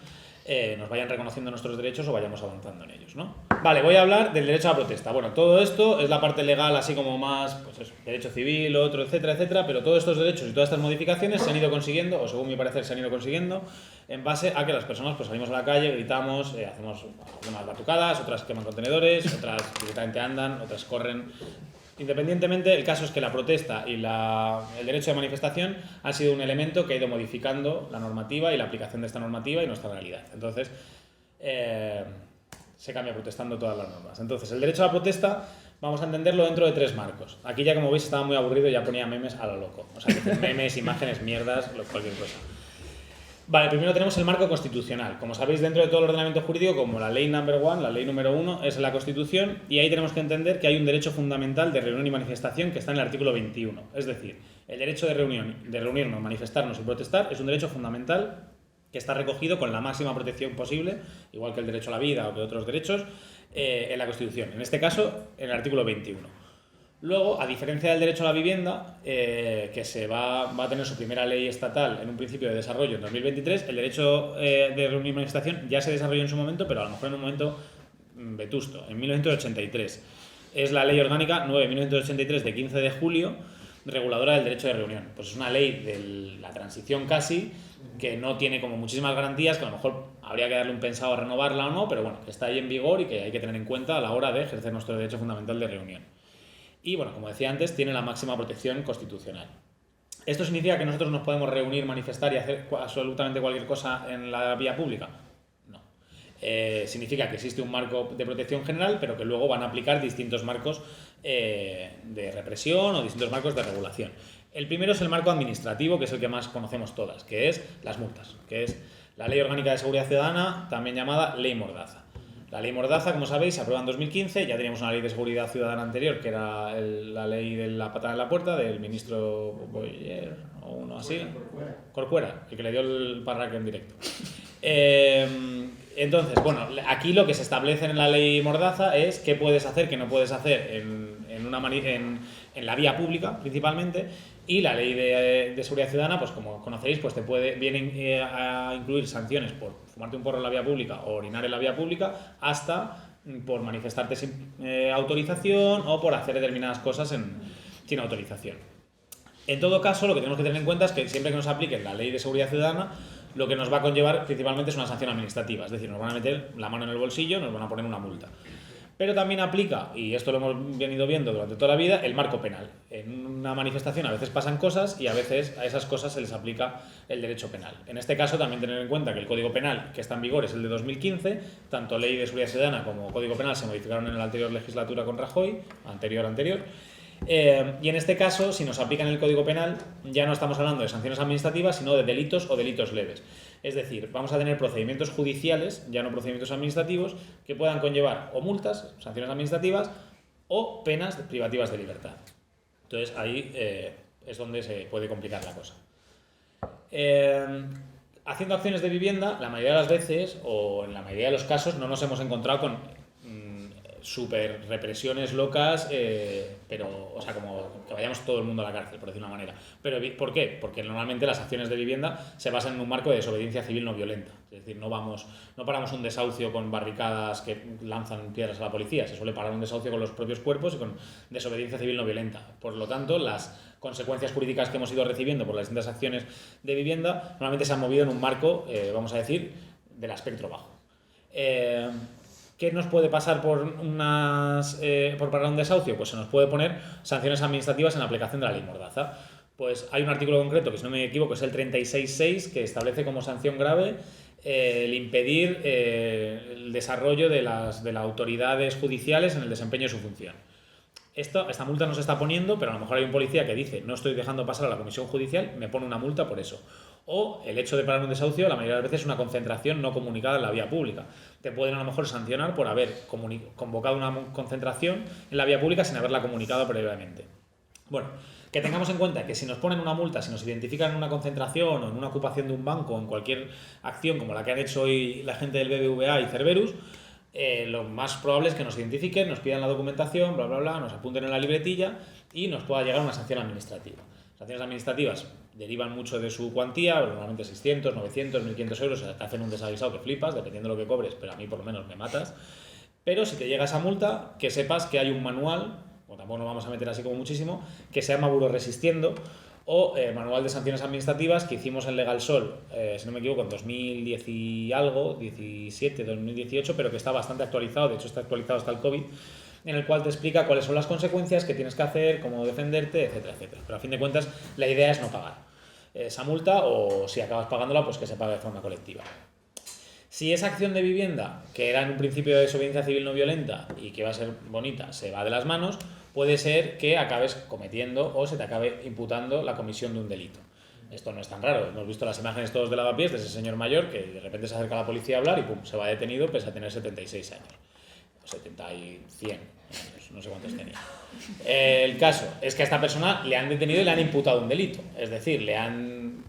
nos vayan reconociendo nuestros derechos o vayamos avanzando en ellos, ¿no? Vale, voy a hablar del derecho a la protesta. Bueno, todo esto es la parte legal, así como más, pues eso, derecho civil, otro, etcétera, etcétera, pero todos estos derechos y todas estas modificaciones se han ido consiguiendo, o según mi parecer se han ido consiguiendo, en base a que las personas pues salimos a la calle, gritamos, hacemos algunas batucadas, otras queman contenedores, otras directamente andan, otras corren. Independientemente, el caso es que la protesta y el derecho de manifestación han sido un elemento que ha ido modificando la normativa y la aplicación de esta normativa y nuestra realidad. Entonces, se cambia protestando todas las normas. Entonces, el derecho a la protesta vamos a entenderlo dentro de 3 marcos. Aquí ya, como veis, estaba muy aburrido y ya ponía memes a lo loco. O sea, memes, imágenes, mierdas, cualquier cosa. Vale, primero tenemos el marco constitucional. Como sabéis, dentro de todo el ordenamiento jurídico, como la ley number one, la ley número 1, es la Constitución, y ahí tenemos que entender que hay un derecho fundamental de reunión y manifestación que está en el artículo 21. Es decir, el derecho de reunirnos, manifestarnos y protestar es un derecho fundamental que está recogido con la máxima protección posible, igual que el derecho a la vida o que otros derechos, en la Constitución. En este caso, en el artículo 21. Luego, a diferencia del derecho a la vivienda, que va a tener su primera ley estatal en un principio de desarrollo en 2023, el derecho de reunión y manifestación ya se desarrolló en su momento, pero a lo mejor en un momento vetusto, en 1983. Es la Ley Orgánica 9/1983 de 15 de julio, reguladora del derecho de reunión. Pues es una ley de la transición casi, que no tiene como muchísimas garantías, que a lo mejor habría que darle un pensado a renovarla o no, pero bueno, que está ahí en vigor y que hay que tener en cuenta a la hora de ejercer nuestro derecho fundamental de reunión. Y bueno, como decía antes, tiene la máxima protección constitucional. ¿Esto significa que nosotros nos podemos reunir, manifestar y hacer absolutamente cualquier cosa en la vía pública? No. Significa que existe un marco de protección general, pero que luego van a aplicar distintos marcos de represión o distintos marcos de regulación. El primero es el marco administrativo, que es el que más conocemos todas, que es las multas, que es la Ley Orgánica de Seguridad Ciudadana, también llamada Ley Mordaza. La ley Mordaza, como sabéis, se aprueba en 2015, ya teníamos una ley de seguridad ciudadana anterior, que era la ley de la patada en la puerta, del ministro Boyer, o uno así. Corcuera, el que le dio el parraque en directo. Entonces, bueno, aquí lo que se establece en la ley Mordaza es qué puedes hacer, qué no puedes hacer en la vía pública, principalmente, y la ley de seguridad ciudadana, pues como conocéis, pues viene a incluir sanciones por fumarte un porro en la vía pública o orinar en la vía pública, hasta por manifestarte sin autorización o por hacer determinadas cosas sin autorización. En todo caso, lo que tenemos que tener en cuenta es que siempre que nos aplique la ley de seguridad ciudadana, lo que nos va a conllevar principalmente es una sanción administrativa, es decir, nos van a meter la mano en el bolsillo, nos van a poner una multa. Pero también aplica, y esto lo hemos venido viendo durante toda la vida, el marco penal. En una manifestación a veces pasan cosas y a veces a esas cosas se les aplica el derecho penal. En este caso también tener en cuenta que el Código Penal que está en vigor es el de 2015, tanto Ley de Seguridad Ciudadana como Código Penal se modificaron en la anterior legislatura con Rajoy, anterior. Y en este caso, si nos aplican el Código Penal, ya no estamos hablando de sanciones administrativas, sino de delitos o delitos leves. Es decir, vamos a tener procedimientos judiciales, ya no procedimientos administrativos, que puedan conllevar o multas, sanciones administrativas, o penas privativas de libertad. Entonces ahí es donde se puede complicar la cosa. Haciendo acciones de vivienda, la mayoría de las veces, o en la mayoría de los casos, no nos hemos encontrado con super represiones locas, pero, o sea, como que vayamos todo el mundo a la cárcel, por decir una manera. Pero ¿por qué? Porque normalmente las acciones de vivienda se basan en un marco de desobediencia civil no violenta. Es decir, no paramos un desahucio con barricadas que lanzan piedras a la policía, se suele parar un desahucio con los propios cuerpos y con desobediencia civil no violenta. Por lo tanto, las consecuencias jurídicas que hemos ido recibiendo por las distintas acciones de vivienda normalmente se han movido en un marco, vamos a decir, del espectro bajo. ¿Qué nos puede pasar por parar un desahucio? Pues se nos puede poner sanciones administrativas en aplicación de la ley Mordaza. Pues hay un artículo concreto, que si no me equivoco es el 36.6, que establece como sanción grave el impedir el desarrollo de las autoridades judiciales en el desempeño de su función. Esta multa no se está poniendo, pero a lo mejor hay un policía que dice no estoy dejando pasar a la comisión judicial, me pone una multa por eso. O el hecho de parar un desahucio, la mayoría de las veces es una concentración no comunicada en la vía pública. Te pueden a lo mejor sancionar por haber convocado una concentración en la vía pública sin haberla comunicado previamente. Bueno, que tengamos en cuenta que si nos ponen una multa, si nos identifican en una concentración o en una ocupación de un banco o en cualquier acción como la que han hecho hoy la gente del BBVA y Cerberus, lo más probable es que nos identifiquen, nos pidan la documentación, bla, bla, bla, nos apunten en la libretilla y nos pueda llegar una sanción administrativa. Sanciones administrativas derivan mucho de su cuantía, normalmente 600, 900, 1.500 euros, o sea, te hacen un desaguisado que flipas, dependiendo de lo que cobres, pero a mí por lo menos me matas. Pero si te llega esa multa, que sepas que hay un manual, o tampoco nos vamos a meter así como muchísimo, que se llama Buró Resistiendo, o Manual de Sanciones Administrativas, que hicimos en Legal Sol, si no me equivoco, en 2010 y algo, 17, 2018, pero que está bastante actualizado, de hecho está actualizado hasta el COVID, en el cual te explica cuáles son las consecuencias, qué tienes que hacer, cómo defenderte, etcétera, etcétera. Pero a fin de cuentas, la idea es no pagar esa multa, o si acabas pagándola, pues que se pague de forma colectiva. Si esa acción de vivienda, que era en un principio de desobediencia civil no violenta y que va a ser bonita, se va de las manos, puede ser que acabes cometiendo o se te acabe imputando la comisión de un delito. Esto no es tan raro. Hemos visto las imágenes todos de lavapiés de ese señor mayor que de repente se acerca a la policía a hablar y pum, se va detenido pese a tener 76 años. 70 y 100 años, no sé cuántos tenía. El caso es que a esta persona le han detenido y le han imputado un delito. Es decir, le han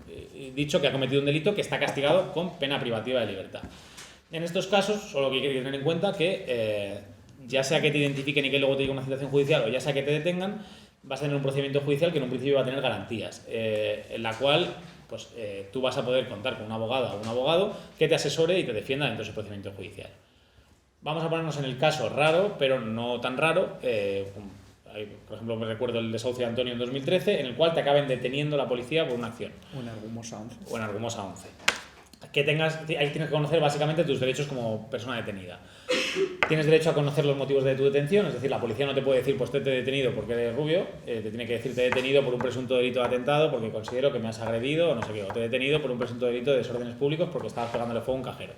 dicho que ha cometido un delito que está castigado con pena privativa de libertad. En estos casos, solo que hay que tener en cuenta que ya sea que te identifiquen y que luego te llegue una citación judicial o ya sea que te detengan, vas a tener un procedimiento judicial que en un principio va a tener garantías, en la cual pues, tú vas a poder contar con una abogada o un abogado que te asesore y te defienda dentro de ese procedimiento judicial. Vamos a ponernos en el caso raro, pero no tan raro. Por ejemplo, me recuerdo el desahucio de Antonio en 2013, en el cual te acaben deteniendo la policía por una acción. O en Argumosa 11. O en Argumosa 11. Ahí tienes que conocer básicamente tus derechos como persona detenida. Tienes derecho a conocer los motivos de tu detención, es decir, la policía no te puede decir pues te he detenido porque eres rubio, te tiene que decir te he detenido por un presunto delito de atentado porque considero que me has agredido o no sé qué, o te he detenido por un presunto delito de desórdenes públicos porque estabas pegándole fuego a un cajero.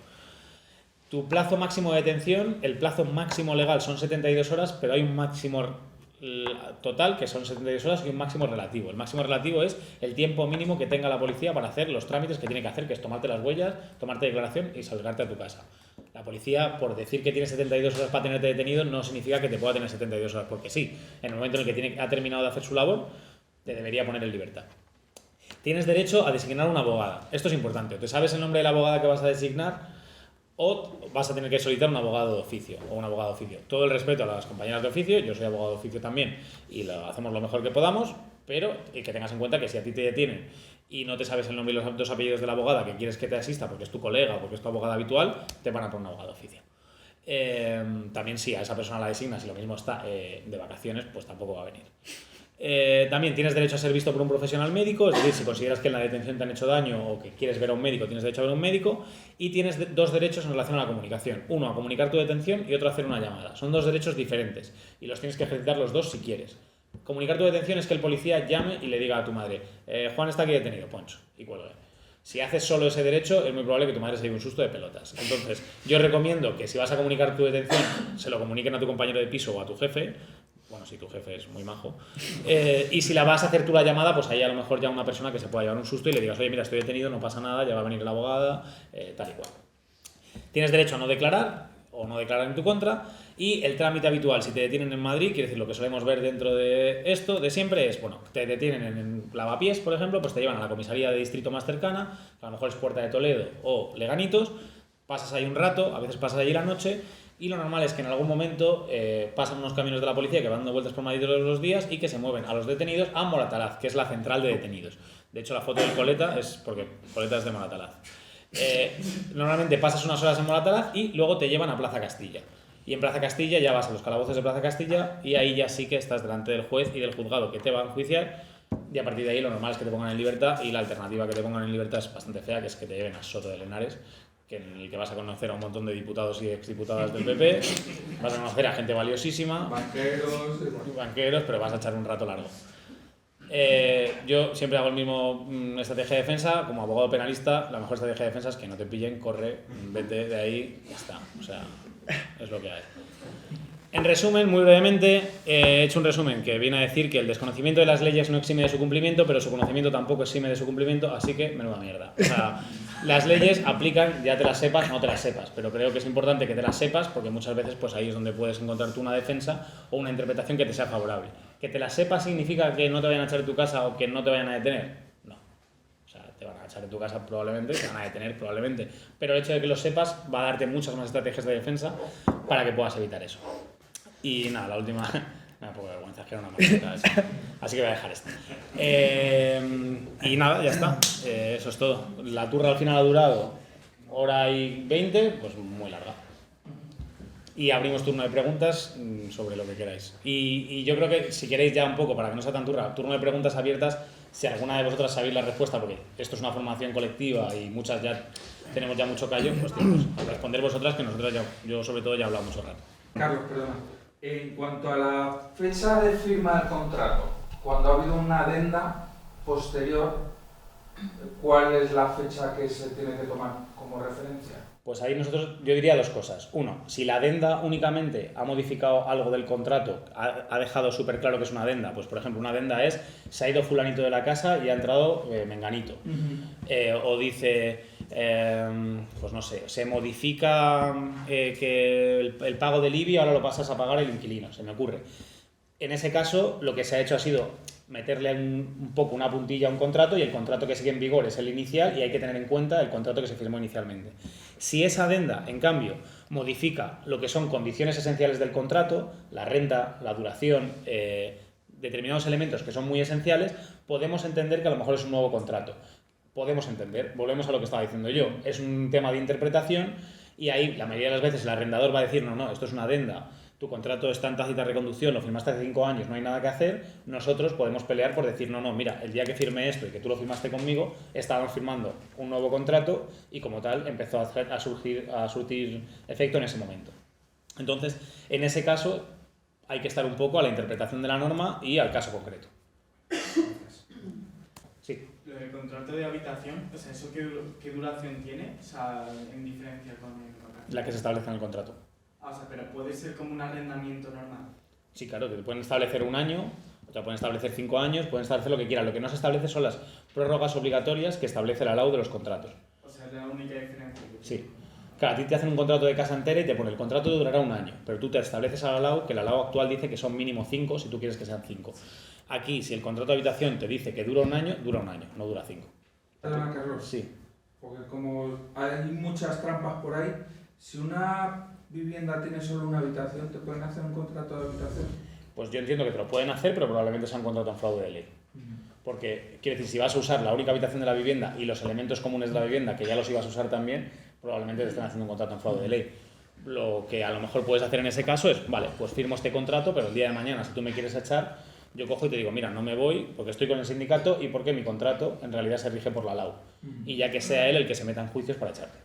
Tu plazo máximo de detención, el plazo máximo legal son 72 horas, pero hay un máximo total que son 72 horas y un máximo relativo. El máximo relativo es el tiempo mínimo que tenga la policía para hacer los trámites que tiene que hacer, que es tomarte las huellas, tomarte declaración y salgarte a tu casa. La policía, por decir que tiene 72 horas para tenerte detenido, no significa que te pueda tener 72 horas, porque sí, en el momento en el que ha terminado de hacer su labor, te debería poner en libertad. Tienes derecho a designar una abogada. Esto es importante. ¿Te sabes el nombre de la abogada que vas a designar? O vas a tener que solicitar un abogado de oficio o un abogado de oficio. Todo el respeto a las compañeras de oficio, yo soy abogado de oficio también y hacemos lo mejor que podamos, pero que tengas en cuenta que si a ti te detienen y no te sabes el nombre y los dos apellidos de la abogada que quieres que te asista porque es tu colega o porque es tu abogada habitual, te van a poner un abogado de oficio. También si a esa persona la designas y lo mismo está de vacaciones, pues tampoco va a venir. También tienes derecho a ser visto por un profesional médico, es decir, si consideras que en la detención te han hecho daño o que quieres ver a un médico, tienes derecho a ver a un médico, y tienes dos derechos en relación a la comunicación. Uno, a comunicar tu detención y otro, a hacer una llamada. Son dos derechos diferentes y los tienes que ejercitar los dos si quieres. Comunicar tu detención es que el policía llame y le diga a tu madre Juan está aquí detenido, poncho, y cuelgue. Si haces solo ese derecho, es muy probable que tu madre se lleve un susto de pelotas. Entonces, yo recomiendo que si vas a comunicar tu detención, se lo comuniquen a tu compañero de piso o a tu jefe. Bueno, si tu jefe es muy majo. Y si la vas a hacer tú la llamada, pues ahí a lo mejor ya una persona que se pueda llevar un susto y le digas, oye, mira, estoy detenido, no pasa nada, ya va a venir la abogada, tal y cual. Tienes derecho a no declarar o no declarar en tu contra. Y el trámite habitual, si te detienen en Madrid, quiere decir lo que solemos ver dentro de esto, de siempre, es, bueno, te detienen en Lavapiés, por ejemplo, pues te llevan a la comisaría de distrito más cercana, que a lo mejor es Puerta de Toledo o Leganitos, pasas ahí un rato, a veces pasas allí la noche. Y lo normal es que en algún momento pasan unos camiones de la policía que van dando vueltas por Madrid todos los días y que se mueven a los detenidos a Moratalaz, que es la central de detenidos. De hecho, la foto del Coleta es porque Coleta es de Moratalaz. Normalmente pasas unas horas en Moratalaz y luego te llevan a Plaza Castilla. Y en Plaza Castilla ya vas a los calabozos de Plaza Castilla y ahí ya sí que estás delante del juez y del juzgado que te va a enjuiciar. Y a partir de ahí lo normal es que te pongan en libertad y la alternativa que te pongan en libertad es bastante fea, que es que te lleven a Soto de Lenares, en el que vas a conocer a un montón de diputados y exdiputadas del PP, vas a conocer a gente valiosísima, banqueros, pero vas a echar un rato largo. Yo siempre hago el mismo estrategia de defensa, como abogado penalista, la mejor estrategia de defensa es que no te pillen, corre, vete de ahí, ya está, o sea, es lo que hay. En resumen, muy brevemente, he hecho un resumen que viene a decir que el desconocimiento de las leyes no exime de su cumplimiento, pero su conocimiento tampoco exime de su cumplimiento, así que menuda mierda. O sea, las leyes aplican, ya te las sepas, no te las sepas, pero creo que es importante que te las sepas porque muchas veces pues ahí es donde puedes encontrar tú una defensa o una interpretación que te sea favorable. ¿Que te las sepas significa que no te vayan a echar de tu casa o que no te vayan a detener? No. O sea, te van a echar de tu casa probablemente, te van a detener probablemente, pero el hecho de que lo sepas va a darte muchas más estrategias de defensa para que puedas evitar eso. Y nada, la última, Me da un poco de vergüenza, es que era una mascota. Así que voy a dejar esto. Y nada, ya está. Eso es todo. La turra al final ha durado 1:20, pues muy larga. Y abrimos turno de preguntas sobre lo que queráis. Y yo creo que si queréis ya un poco, para que no sea tan turra, turno de preguntas abiertas, si alguna de vosotras sabéis la respuesta, porque esto es una formación colectiva y muchas ya tenemos ya mucho callo, pues tío, a responder vosotras, que nosotras yo sobre todo ya he hablado mucho rato. Carlos, perdona. En cuanto a la fecha de firma del contrato, cuando ha habido una adenda posterior, ¿cuál es la fecha que se tiene que tomar como referencia? Pues ahí yo diría dos cosas. Uno, si la adenda únicamente ha modificado algo del contrato, ha dejado súper claro que es una adenda, pues por ejemplo una adenda es, se ha ido fulanito de la casa y ha entrado menganito. O dice, pues no sé, se modifica que el pago del IBI ahora lo pasas a pagar el inquilino, se me ocurre. En ese caso, lo que se ha hecho ha sido meterle un poco una puntilla a un contrato y el contrato que sigue en vigor es el inicial y hay que tener en cuenta el contrato que se firmó inicialmente. Si esa adenda, en cambio, modifica lo que son condiciones esenciales del contrato, la renta, la duración, determinados elementos que son muy esenciales, podemos entender que a lo mejor es un nuevo contrato. Podemos entender, volvemos a lo que estaba diciendo yo, es un tema de interpretación y ahí la mayoría de las veces el arrendador va a decir no, esto es una adenda, tu contrato está en tácita reconducción, lo firmaste hace 5 años, no hay nada que hacer, nosotros podemos pelear por decir no, mira, el día que firmé esto y que tú lo firmaste conmigo, estábamos firmando un nuevo contrato y como tal empezó a surtir efecto en ese momento. Entonces, en ese caso hay que estar un poco a la interpretación de la norma y al caso concreto. Sí. El contrato de habitación, o sea, ¿eso qué duración tiene? O sea, en diferencia con el contrato. La que se establece en el contrato. O sea, pero puede ser como un arrendamiento normal. Sí, claro, que te pueden establecer 1 año, o te pueden establecer 5 años, pueden establecer lo que quieran. Lo que no se establece son las prórrogas obligatorias que establece la LAU de los contratos. O sea, es la única diferencia. Sí. Claro, a ti te hacen un contrato de casa entera y te pone el contrato durará 1 año, pero tú te estableces a la LAU que la LAU actual dice que son mínimo 5 si tú quieres que sean 5. Aquí, si el contrato de habitación te dice que dura 1 año, no dura 5. Perdona, Carlos. Sí. Porque como hay muchas trampas por ahí, si una vivienda tiene solo una habitación, ¿te pueden hacer un contrato de habitación? Pues yo entiendo que te lo pueden hacer, pero probablemente sea un contrato en fraude de ley. Porque, quiero decir, si vas a usar la única habitación de la vivienda y los elementos comunes de la vivienda, que ya los ibas a usar también, probablemente te estén haciendo un contrato en fraude de ley. Lo que a lo mejor puedes hacer en ese caso es, vale, pues firmo este contrato, pero el día de mañana, si tú me quieres echar, yo cojo y te digo, mira, no me voy porque estoy con el sindicato y porque mi contrato en realidad se rige por la LAU. Y ya que sea él el que se meta en juicios para echarte.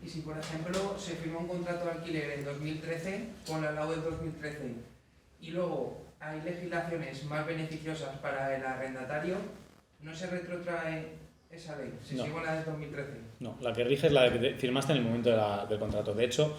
Y si, por ejemplo, se firmó un contrato de alquiler en 2013 con la LAU de 2013 y luego hay legislaciones más beneficiosas para el arrendatario, ¿no se retrotrae esa ley? ¿Se sigue la de 2013? No, la que rige es la que firmaste en el momento del contrato. De hecho,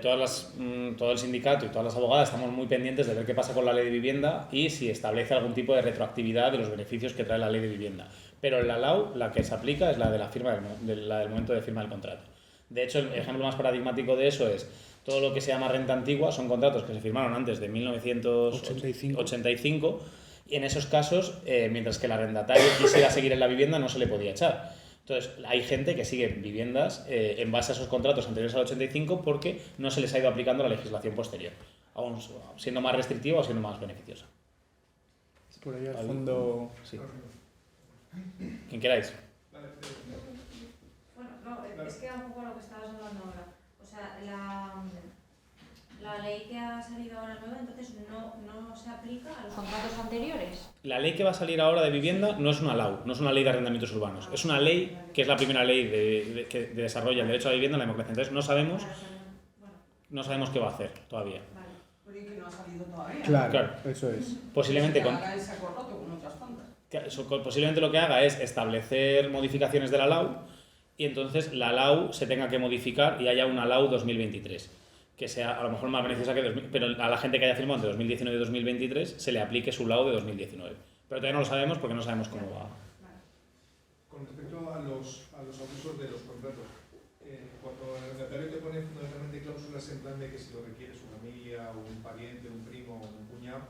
todo el sindicato y todas las abogadas estamos muy pendientes de ver qué pasa con la ley de vivienda y si establece algún tipo de retroactividad de los beneficios que trae la ley de vivienda. Pero en la LAU, la que se aplica es la de la firma la del momento de firma del contrato. De hecho, el ejemplo más paradigmático de eso es todo lo que se llama renta antigua, son contratos que se firmaron antes de 1985 y en esos casos, mientras que el arrendatario quisiera seguir en la vivienda, no se le podía echar. Entonces, hay gente que sigue viviendas en base a esos contratos anteriores al 85 porque no se les ha ido aplicando la legislación posterior, aún siendo más restrictiva o siendo más beneficiosa. Por ahí al fondo... Sí. Quien queráis. Bueno, no, es que un poco lo que estabas hablando ahora. O sea, la ley que ha salido ahora nueva, entonces no se aplica a los contratos anteriores. La ley que va a salir ahora de vivienda no es una LAU, no es una ley de arrendamientos urbanos. Es una ley que es la primera ley que desarrolla el derecho a la vivienda en la democracia. Entonces no sabemos qué va a hacer todavía. Vale. Porque que no ha salido todavía. Claro, eso es. Posiblemente posiblemente lo que haga es establecer modificaciones de la LAU y entonces la LAU se tenga que modificar y haya una LAU 2023, que sea a lo mejor más beneficiosa pero a la gente que haya firmado entre 2019 y 2023 se le aplique su LAU de 2019. Pero todavía no lo sabemos porque no sabemos cómo va. Con respecto a los abusos de los contratos, cuando el arrendatario te pone fundamentalmente cláusulas en plan de que si lo requiere su familia, o un pariente, un primo, o un cuñado,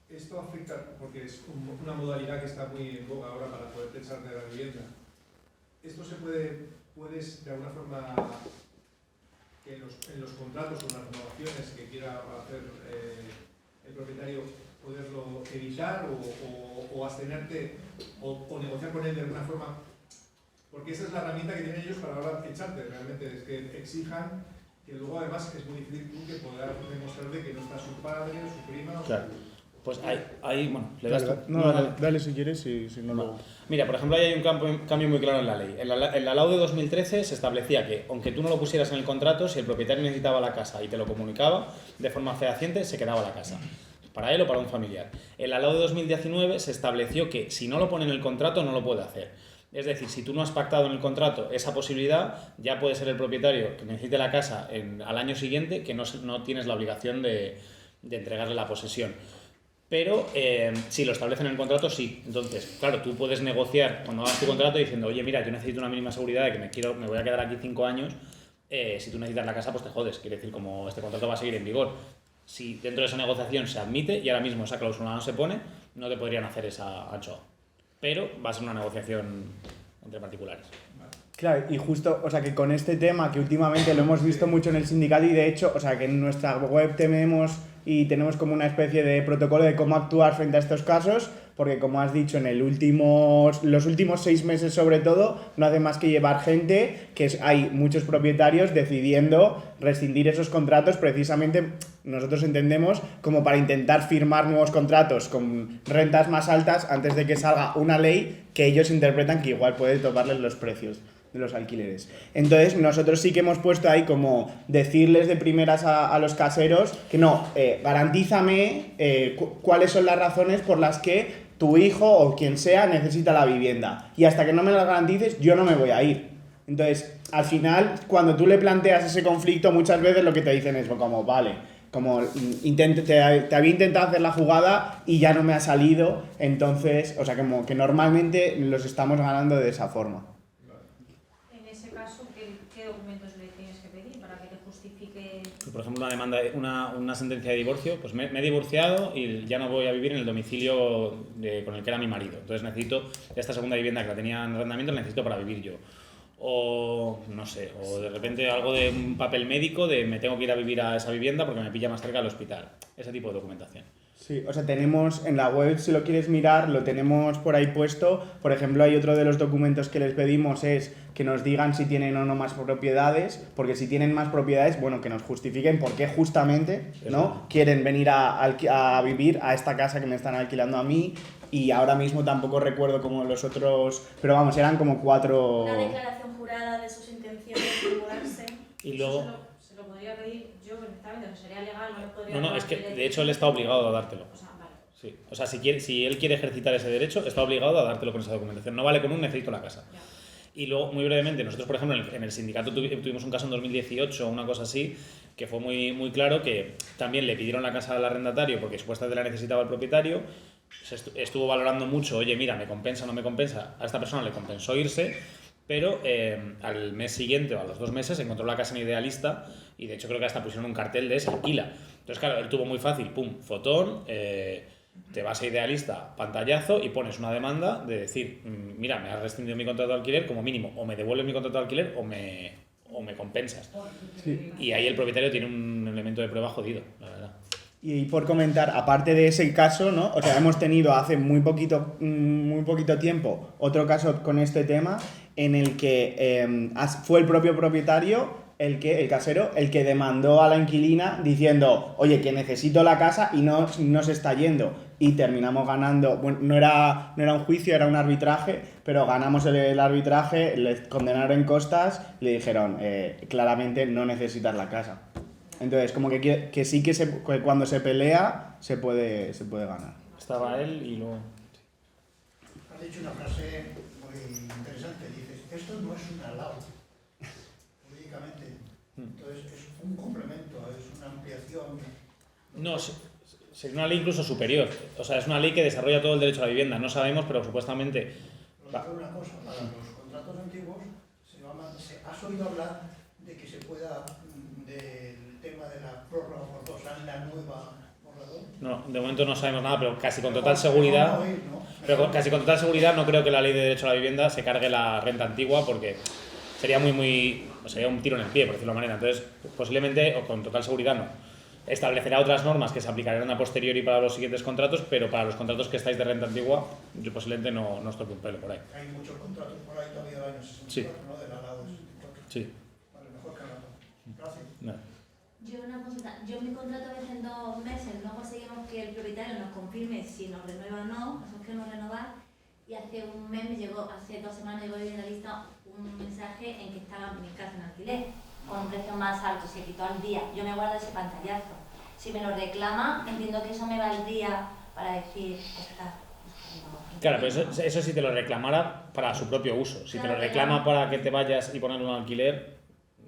esto afecta, porque es una modalidad que está muy en boga ahora para poder echar de la vivienda. Esto se puedes de alguna forma que en los contratos o en las renovaciones que quiera hacer el propietario, poderlo evitar o abstenerte o negociar con él de alguna forma, porque esa es la herramienta que tienen ellos para ahora echarte realmente, es que exijan que luego además es muy difícil tú que puedas demostrarle que no está su padre, su prima o Claro. Pues ahí bueno, le das tú. No, dale si quieres, si no lo... Mira, por ejemplo, ahí hay un cambio muy claro en la ley. En la LAU de 2013 se establecía que, aunque tú no lo pusieras en el contrato, si el propietario necesitaba la casa y te lo comunicaba de forma fehaciente, se quedaba la casa, para él o para un familiar. En la LAU de 2019 se estableció que, si no lo pone en el contrato, no lo puede hacer. Es decir, si tú no has pactado en el contrato esa posibilidad, ya puede ser el propietario que necesite la casa al año siguiente, que no tienes la obligación de entregarle la posesión. Pero si lo establecen en el contrato, sí. Entonces, claro, tú puedes negociar cuando hagas tu contrato diciendo, oye, mira, yo necesito una mínima seguridad de que me voy a quedar aquí 5 años. Si tú necesitas la casa, pues te jodes. Quiere decir, como este contrato va a seguir en vigor. Si dentro de esa negociación se admite y ahora mismo esa cláusula no se pone, no te podrían hacer esa anchoa. Pero va a ser una negociación entre particulares. Claro, y justo, o sea, que con este tema que últimamente lo hemos visto mucho en el sindicato y de hecho, o sea, que en nuestra web tenemos como una especie de protocolo de cómo actuar frente a estos casos, porque como has dicho, los últimos 6 meses sobre todo, no hace más que llevar gente, hay muchos propietarios decidiendo rescindir esos contratos precisamente, nosotros entendemos, como para intentar firmar nuevos contratos con rentas más altas antes de que salga una ley que ellos interpretan que igual puede toparles los precios de los alquileres. Entonces nosotros sí que hemos puesto ahí como decirles de primeras a los caseros que no, garantízame cuáles son las razones por las que tu hijo o quien sea necesita la vivienda y hasta que no me las garantices yo no me voy a ir. Entonces al final cuando tú le planteas ese conflicto muchas veces lo que te dicen es como vale, como te había intentado hacer la jugada y ya no me ha salido, entonces, o sea, como que normalmente los estamos ganando de esa forma. ¿Qué documentos le tienes que pedir para que te justifique? Por ejemplo, una demanda, una sentencia de divorcio, pues me he divorciado y ya no voy a vivir en el domicilio con el que era mi marido. Entonces necesito esta segunda vivienda que la tenía en arrendamiento, la necesito para vivir yo. O no sé, o de repente algo de un papel médico de me tengo que ir a vivir a esa vivienda porque me pilla más cerca del hospital. Ese tipo de documentación. Sí, o sea, tenemos en la web, si lo quieres mirar, lo tenemos por ahí puesto. Por ejemplo, hay otro de los documentos que les pedimos es que nos digan si tienen o no más propiedades, porque si tienen más propiedades, bueno, que nos justifiquen por qué justamente, ¿no? Quieren venir a vivir a esta casa que me están alquilando a mí. Y ahora mismo tampoco recuerdo como los otros, pero vamos, eran como 4... Una declaración jurada de sus intenciones de mudarse. Y luego... Se lo podría pedir yo perfectamente, o sea, sería legal, no le podría... No, es que de hecho él está obligado a dártelo. O sea, vale. Sí. O sea, si él quiere ejercitar ese derecho, está obligado a dártelo con esa documentación. No vale con un necesito la casa. Ya. Y luego, muy brevemente, nosotros, por ejemplo, en el sindicato tuvimos un caso en 2018 o una cosa así, que fue muy, muy claro, que también le pidieron la casa al arrendatario porque supuestamente la necesitaba el propietario. Se estuvo valorando mucho, oye, mira, me compensa o no me compensa. A esta persona le compensó irse, pero al mes siguiente o a los 2 meses encontró la casa en Idealista y de hecho creo que hasta pusieron un cartel de se alquila. Entonces, claro, él tuvo muy fácil, pum, fotón, te vas a Idealista, pantallazo y pones una demanda de decir, mira, me has rescindido mi contrato de alquiler, como mínimo, o me devuelves mi contrato de alquiler o me compensas. Sí. Y ahí el propietario tiene un elemento de prueba jodido, la verdad. Y por comentar, aparte de ese caso, ¿no? O sea, hemos tenido hace muy poquito tiempo otro caso con este tema en el que fue el propio propietario, el casero, el que demandó a la inquilina diciendo, oye, que necesito la casa y no se está yendo. Y terminamos ganando, bueno, no era un juicio, era un arbitraje, pero ganamos el arbitraje, le condenaron en costas y le dijeron, claramente no necesitas la casa. Entonces, como que sí que cuando se pelea se puede ganar. Estaba él y luego... Has dicho una frase muy interesante, dices, esto no es una LAU, jurídicamente. Entonces, es un complemento, es una ampliación. No, es una ley incluso superior. O sea, es una ley que desarrolla todo el derecho a la vivienda. No sabemos, pero supuestamente... Pero una cosa, para los contratos antiguos, ¿has oído hablar de que se pueda, del tema de la prórroga forzosa en la nueva borrador? No, de momento no sabemos nada, pero casi con total seguridad... Pero casi con total seguridad no creo que la ley de derecho a la vivienda se cargue la renta antigua porque sería sería un tiro en el pie, por decirlo de manera. Entonces, posiblemente, o con total seguridad no. Establecerá otras normas que se aplicarán a posteriori para los siguientes contratos, pero para los contratos que estáis de renta antigua, yo posiblemente no os toque un pelo por ahí. Hay muchos contratos por ahí todavía del año 64, Sí. ¿no? De la LAO 64. Sí. Vale, mejor que ahora. Gracias. No. Yo una consulta, yo mi contrato vence en 2 meses, no conseguimos que el propietario nos confirme si nos renueva o no, nosotros queremos renovar, y hace un mes hace 2 semanas me llegó en la lista un mensaje en que estaba mi casa en alquiler, con un precio más alto, se quitó al día, yo me guardo ese pantallazo. Si me lo reclama, entiendo que eso me valdría para decir, está. Claro, pero eso sí te lo reclamara para su propio uso. Si te lo reclama para que te vayas y ponerlo en alquiler,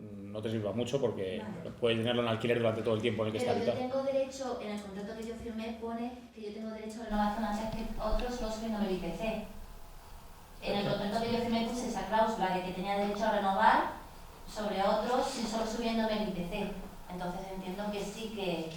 no te sirva mucho porque puedes tenerlo en alquiler durante todo el tiempo en el que está Pero yo habitado. tengo derecho, en el contrato que yo firmé pone que yo tengo derecho a renovación antes que otros solo subiendo el IPC. En el contrato que yo firmé puse esa cláusula de que tenía derecho a renovar sobre otros si solo subiendo el IPC. Entonces entiendo que sí que...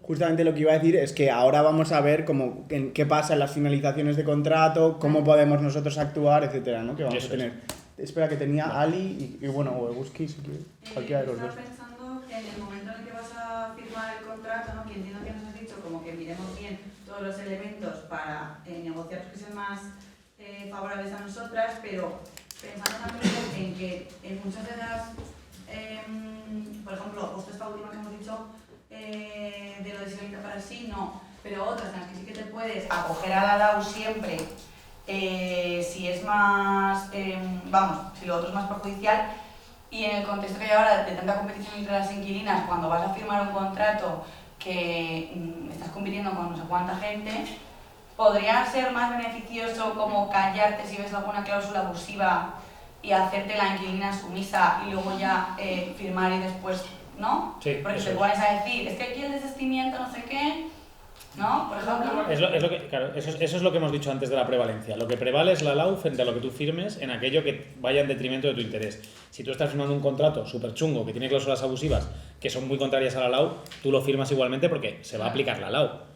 Justamente lo que iba a decir es que ahora vamos a ver cómo, qué pasa en las finalizaciones de contrato, cómo podemos nosotros actuar, etcétera, ¿no? Que vamos a tener. Espera, que tenía Ali y bueno, o Eguski, si quieres, cualquiera de los dos. Estaba pensando en el momento en el que vas a firmar el contrato, ¿no? Que entiendo que nos has dicho como que miremos bien todos los elementos para negociar los que sean más favorables a nosotras, pero pensando también en que en muchas de las, por ejemplo, justo esta última que hemos dicho, de lo de Silenita para sí, no, pero otras en las que sí que te puedes acoger a la LAU siempre, si es más, si lo otro es más perjudicial, y en el contexto que hay ahora de tanta competición entre las inquilinas, cuando vas a firmar un contrato que estás compitiendo con no sé cuánta gente, podría ser más beneficioso como callarte si ves alguna cláusula abusiva y hacerte la inquilina sumisa y luego ya firmar y después, ¿no? Sí, porque eso te es. pones a decir, es que aquí el desistimiento no sé qué, ¿no? Por ejemplo. Claro, eso es lo que hemos dicho antes de la prevalencia. Lo que prevale es la LAU frente a lo que tú firmes en aquello que vaya en detrimento de tu interés. Si tú estás firmando un contrato súper chungo que tiene cláusulas abusivas que son muy contrarias a la LAU, tú lo firmas igualmente porque se va a aplicar la LAU.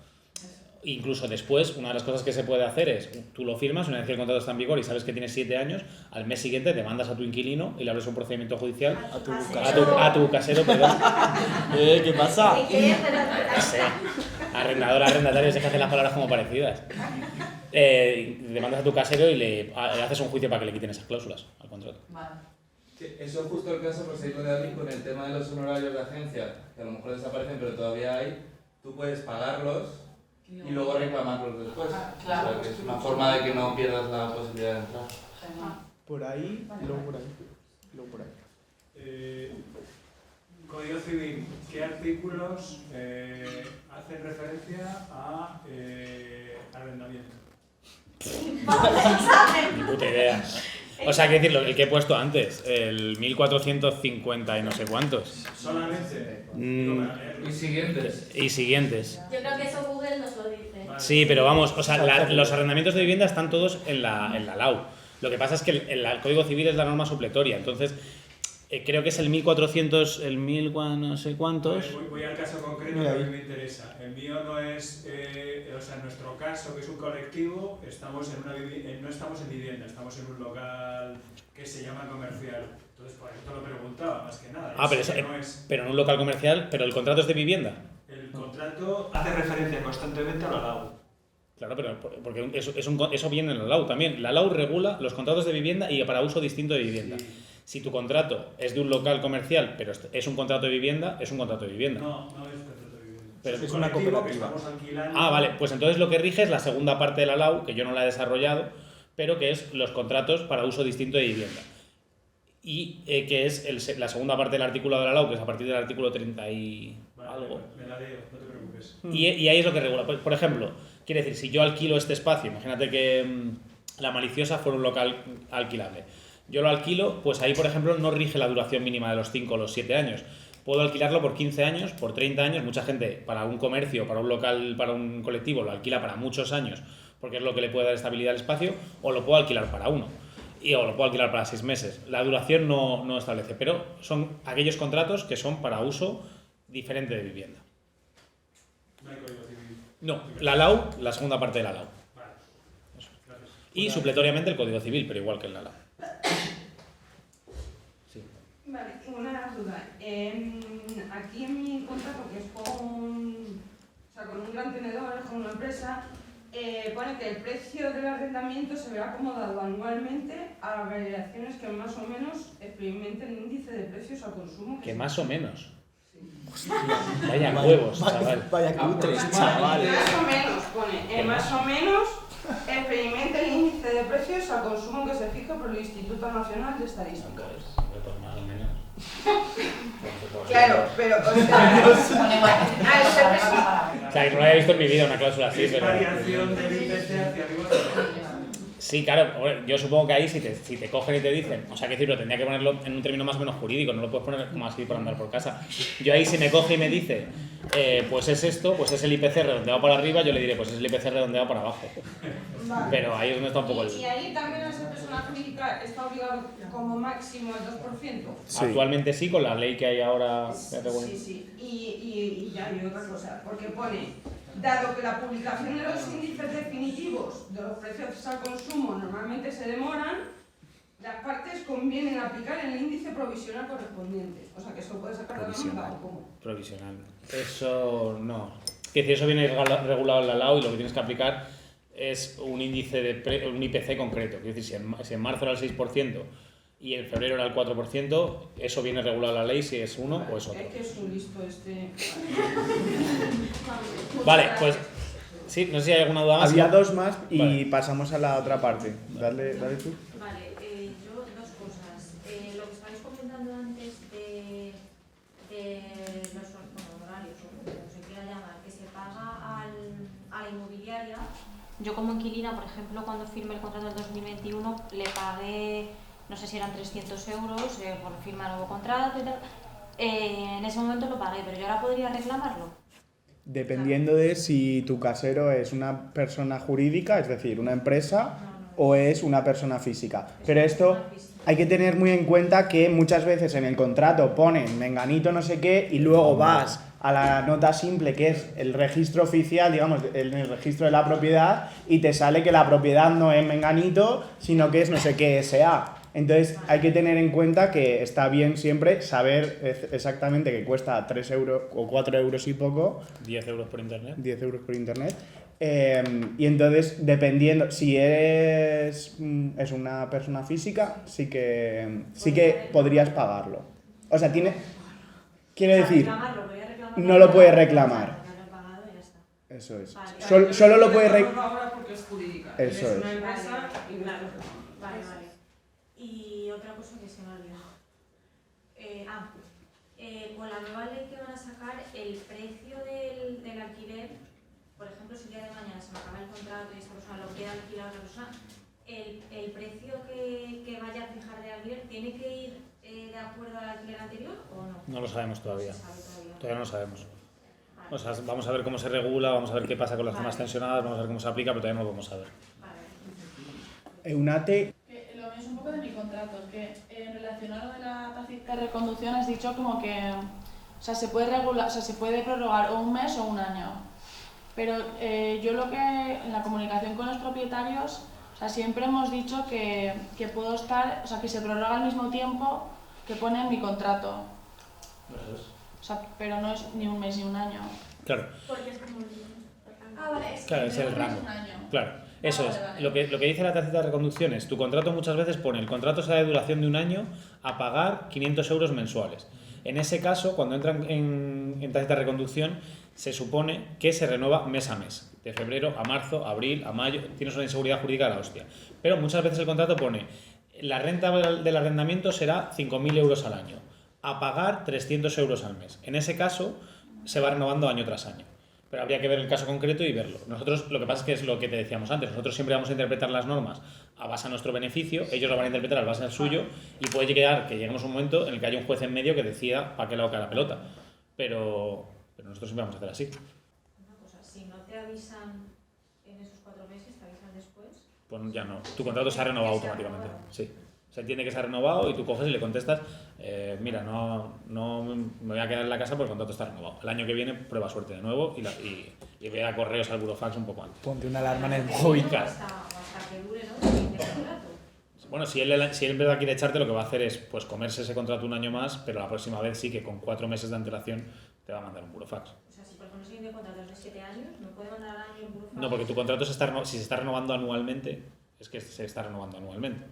Incluso después, una de las cosas que se puede hacer es, tú lo firmas, una vez que el contrato está en vigor y sabes que tienes 7 años, al mes siguiente te mandas a tu inquilino y le abres un procedimiento judicial a tu casero, perdón. ¿Qué pasa? No sé. Arrendador, arrendatario, se que hacen las palabras como parecidas. Te mandas a tu casero y le haces un juicio para que le quiten esas cláusulas al contrato. Vale. Sí, eso es justo el caso, por seguir de David, con el tema de los honorarios de agencia, que a lo mejor desaparecen, pero todavía hay, tú puedes pagarlos y luego reclamarlos después. Claro. O sea, que es una forma de que no pierdas la posibilidad de entrar. Por ahí, luego por ahí. Luego por ahí. Código Civil, ¿qué artículos hacen referencia a arrendamiento? Ni puta idea. O sea, hay que decirlo, el que he puesto antes, el 1450 y no sé cuántos. Solamente. Y siguientes. Y siguientes. Yo creo que eso Google nos lo dice. Sí, pero vamos, o sea, los arrendamientos de vivienda están todos en la LAU. Lo que pasa es que el Código Civil es la norma supletoria, entonces creo que es el 1400, el 1000 no sé cuántos. Voy al caso concreto que a mí me interesa. El mío no es, o sea, en nuestro caso, que es un colectivo, estamos no estamos en vivienda, estamos en un local que se llama comercial. Entonces, por eso te lo preguntaba, más que nada. Pero en un local comercial, pero el contrato es de vivienda. El contrato hace referencia constantemente a la LAU. Claro, pero porque eso viene en la LAU también. La LAU regula los contratos de vivienda y para uso distinto de vivienda. Sí. Si tu contrato es de un local comercial, pero es un contrato de vivienda, es un contrato de vivienda. No, no es contrato de vivienda. Pero es una cooperativa. Vale, pues entonces lo que rige es la segunda parte de la LAU, que yo no la he desarrollado, pero que es los contratos para uso distinto de vivienda. Y que es la segunda parte del artículo de la LAU, que es a partir del artículo 30 y algo. Me la leo, no te preocupes. Y ahí es lo que regula. Por ejemplo, quiere decir, si yo alquilo este espacio, imagínate que la Maliciosa fuera un local alquilable. Yo lo alquilo, pues ahí, por ejemplo, no rige la duración mínima de los 5 o los 7 años. Puedo alquilarlo por 15 años, por 30 años. Mucha gente, para un comercio, para un local, para un colectivo, lo alquila para muchos años, porque es lo que le puede dar estabilidad al espacio, o lo puedo alquilar para uno. O lo puedo alquilar para 6 meses. La duración no establece, pero son aquellos contratos que son para uso diferente de vivienda. No hay Código Civil. No, la LAU, la segunda parte de la LAU. Vale. Eso, gracias. Y supletoriamente el Código Civil, pero igual que en la LAU. duda. Aquí en mi contrato, que es con un gran tenedor, con una empresa, pone que el precio del arrendamiento se verá acomodado anualmente a las variaciones que más o menos experimente el índice de precios al consumo. Que más o menos. Vaya huevos, chaval. Vaya cutres, chaval. Más o menos, pone, más o menos experimente el índice de precios al consumo que se fija por el Instituto Nacional de Estadística. Pues más o menos. Claro, pero al ser preso. O sea, que no lo había visto en mi vida una cláusula así, pero... Variación del IPC hacia arriba. Sí, claro, yo supongo que ahí si te cogen y te dicen, o sea, que decirlo, tendría que ponerlo en un término más o menos jurídico, no lo puedes poner como así por andar por casa. Yo ahí si me coge y me dice, pues es esto, pues es el IPC redondeado para arriba, yo le diré, pues es el IPC redondeado para abajo. Vale. Pero ahí es donde está un poco el... Y ahí también al ser persona jurídica está obligado como máximo el 2%. Sí. Actualmente sí, con la ley que hay ahora... Sí. Y ya hay otra cosa, porque pone, dado que la publicación de los índices definitivos de los precios al consumo normalmente se demoran, las partes convienen aplicar el índice provisional correspondiente. O sea, que eso puede sacar de la manga o cómo. Provisional. Eso no. Es decir, eso viene regulado en la LAO y lo que tienes que aplicar es un índice de un IPC concreto. Es decir, si en marzo era el 6% y en febrero era el 4%, eso viene regulado en la ley si es uno o es otro. Es que es un listo este. Vale, pues sí, no sé si hay alguna duda más. Había dos más y vale. Pasamos a la otra parte. Dale tú. Vale, yo dos cosas. Lo que estabais comentando antes de los horarios, o como se quiera llamar, que se paga a la inmobiliaria. Yo como inquilina, por ejemplo, cuando firmé el contrato del 2021, le pagué, no sé si eran 300 euros por firmar nuevo contrato y tal. En ese momento lo pagué, pero yo ahora podría reclamarlo. Dependiendo de si tu casero es una persona jurídica, es decir, una empresa, o es una persona física. Pero esto hay que tener muy en cuenta que muchas veces en el contrato ponen menganito no sé qué y luego vas a la nota simple que es el registro oficial, digamos, el registro de la propiedad y te sale que la propiedad no es menganito, sino que es no sé qué SA. Entonces hay que tener en cuenta que está bien siempre saber exactamente que cuesta 3 euros o 4 euros y poco. 10 euros por internet. 10 euros por internet. Y entonces, dependiendo, si es una persona física, sí que podrías pagarlo. O sea, quiero decir, no lo puedes reclamar. Eso es. Vale. Solo lo puedes reclamar. Ahora porque es jurídica. Eso es. es. Una empresa y Vale. Y otra cosa que se me ha olvidado. Con la nueva ley que van a sacar, el precio del alquiler, por ejemplo, si el día de mañana se me acaba el contrato y esta persona lo quiere alquilar a otra persona, el precio que vaya a fijar de alquiler, ¿tiene que ir de acuerdo al alquiler anterior o no? No lo sabemos todavía. No se sabe todavía. Todavía no lo sabemos. Vale. O sea, vamos a ver cómo se regula, vamos a ver qué pasa con las zonas tensionadas, vamos a ver cómo se aplica, pero todavía no lo vamos a ver. Eunate. Lo mío es un poco de mi contrato, que relacionado a la tácita reconducción has dicho como que se puede regular, se puede prorrogar o un mes o un año. Pero yo lo que en la comunicación con los propietarios, siempre hemos dicho que puedo estar, que se prorroga al mismo tiempo que pone en mi contrato. Pero no es ni un mes ni un año. Claro. Porque es como Claro, es el rango. Un año. Claro, eso es. Vale. Lo que dice la tácita de reconducción es, tu contrato muchas veces pone, el contrato será de duración de un año a pagar 500 euros mensuales. En ese caso, cuando entran en tácita de reconducción, se supone que se renueva mes a mes. De febrero a marzo, abril, a mayo, tienes una inseguridad jurídica de la hostia. Pero muchas veces el contrato pone, la renta del arrendamiento será 5.000 euros al año, a pagar 300 euros al mes. En ese caso, se va renovando año tras año. Pero habría que ver el caso concreto y verlo. Nosotros, lo que pasa es que es lo que te decíamos antes, nosotros siempre vamos a interpretar las normas a base de nuestro beneficio, ellos lo van a interpretar a base del suyo y puede llegar que lleguemos a un momento en el que haya un juez en medio que decida para qué lado cae la pelota. Pero nosotros siempre vamos a hacer así. Una cosa, si no te avisan en esos 4 meses, ¿te avisan después? Pues ya no. Tu contrato se ha renovado automáticamente. Sí. Se entiende que se ha renovado y tú coges y le contestas, mira, no me voy a quedar en la casa porque el contrato está renovado. El año que viene prueba suerte de nuevo y ve a correos al burofax un poco antes. Ponte una alarma en el móvil. Hasta que dure, ¿no? El contrato. Bueno, si él en verdad quiere echarte, lo que va a hacer es pues comerse ese contrato un año más, pero la próxima vez sí que con 4 meses de antelación te va a mandar un burofax. O sea, si por ejemplo siguen de contratos de 7 años, ¿me puede mandar al año un burofax? No, porque tu contrato si se está renovando anualmente, es que se está renovando anualmente.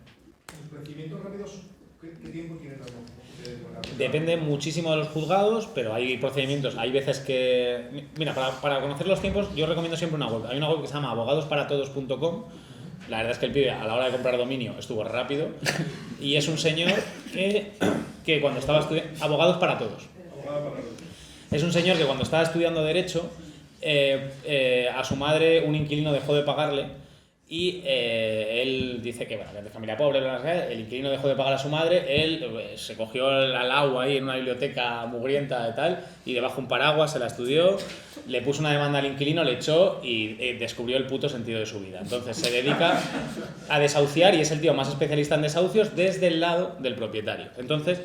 ¿Los procedimientos rápidos qué tiempo tienen los? Depende muchísimo de los juzgados, pero hay procedimientos, hay veces que... Mira, para conocer los tiempos yo recomiendo siempre una web. Hay una web que se llama abogadosparatodos.com. La verdad es que el pibe a la hora de comprar dominio estuvo rápido y es un señor que cuando estaba estudiando... Abogados para todos. Es un señor que cuando estaba estudiando Derecho, a su madre un inquilino dejó de pagarle y él dice que, bueno, que es de familia pobre, el inquilino dejó de pagar a su madre, él se cogió al agua ahí en una biblioteca mugrienta y tal, y debajo un paraguas se la estudió, le puso una demanda al inquilino, le echó y descubrió el puto sentido de su vida. Entonces se dedica a desahuciar y es el tío más especialista en desahucios desde el lado del propietario. Entonces,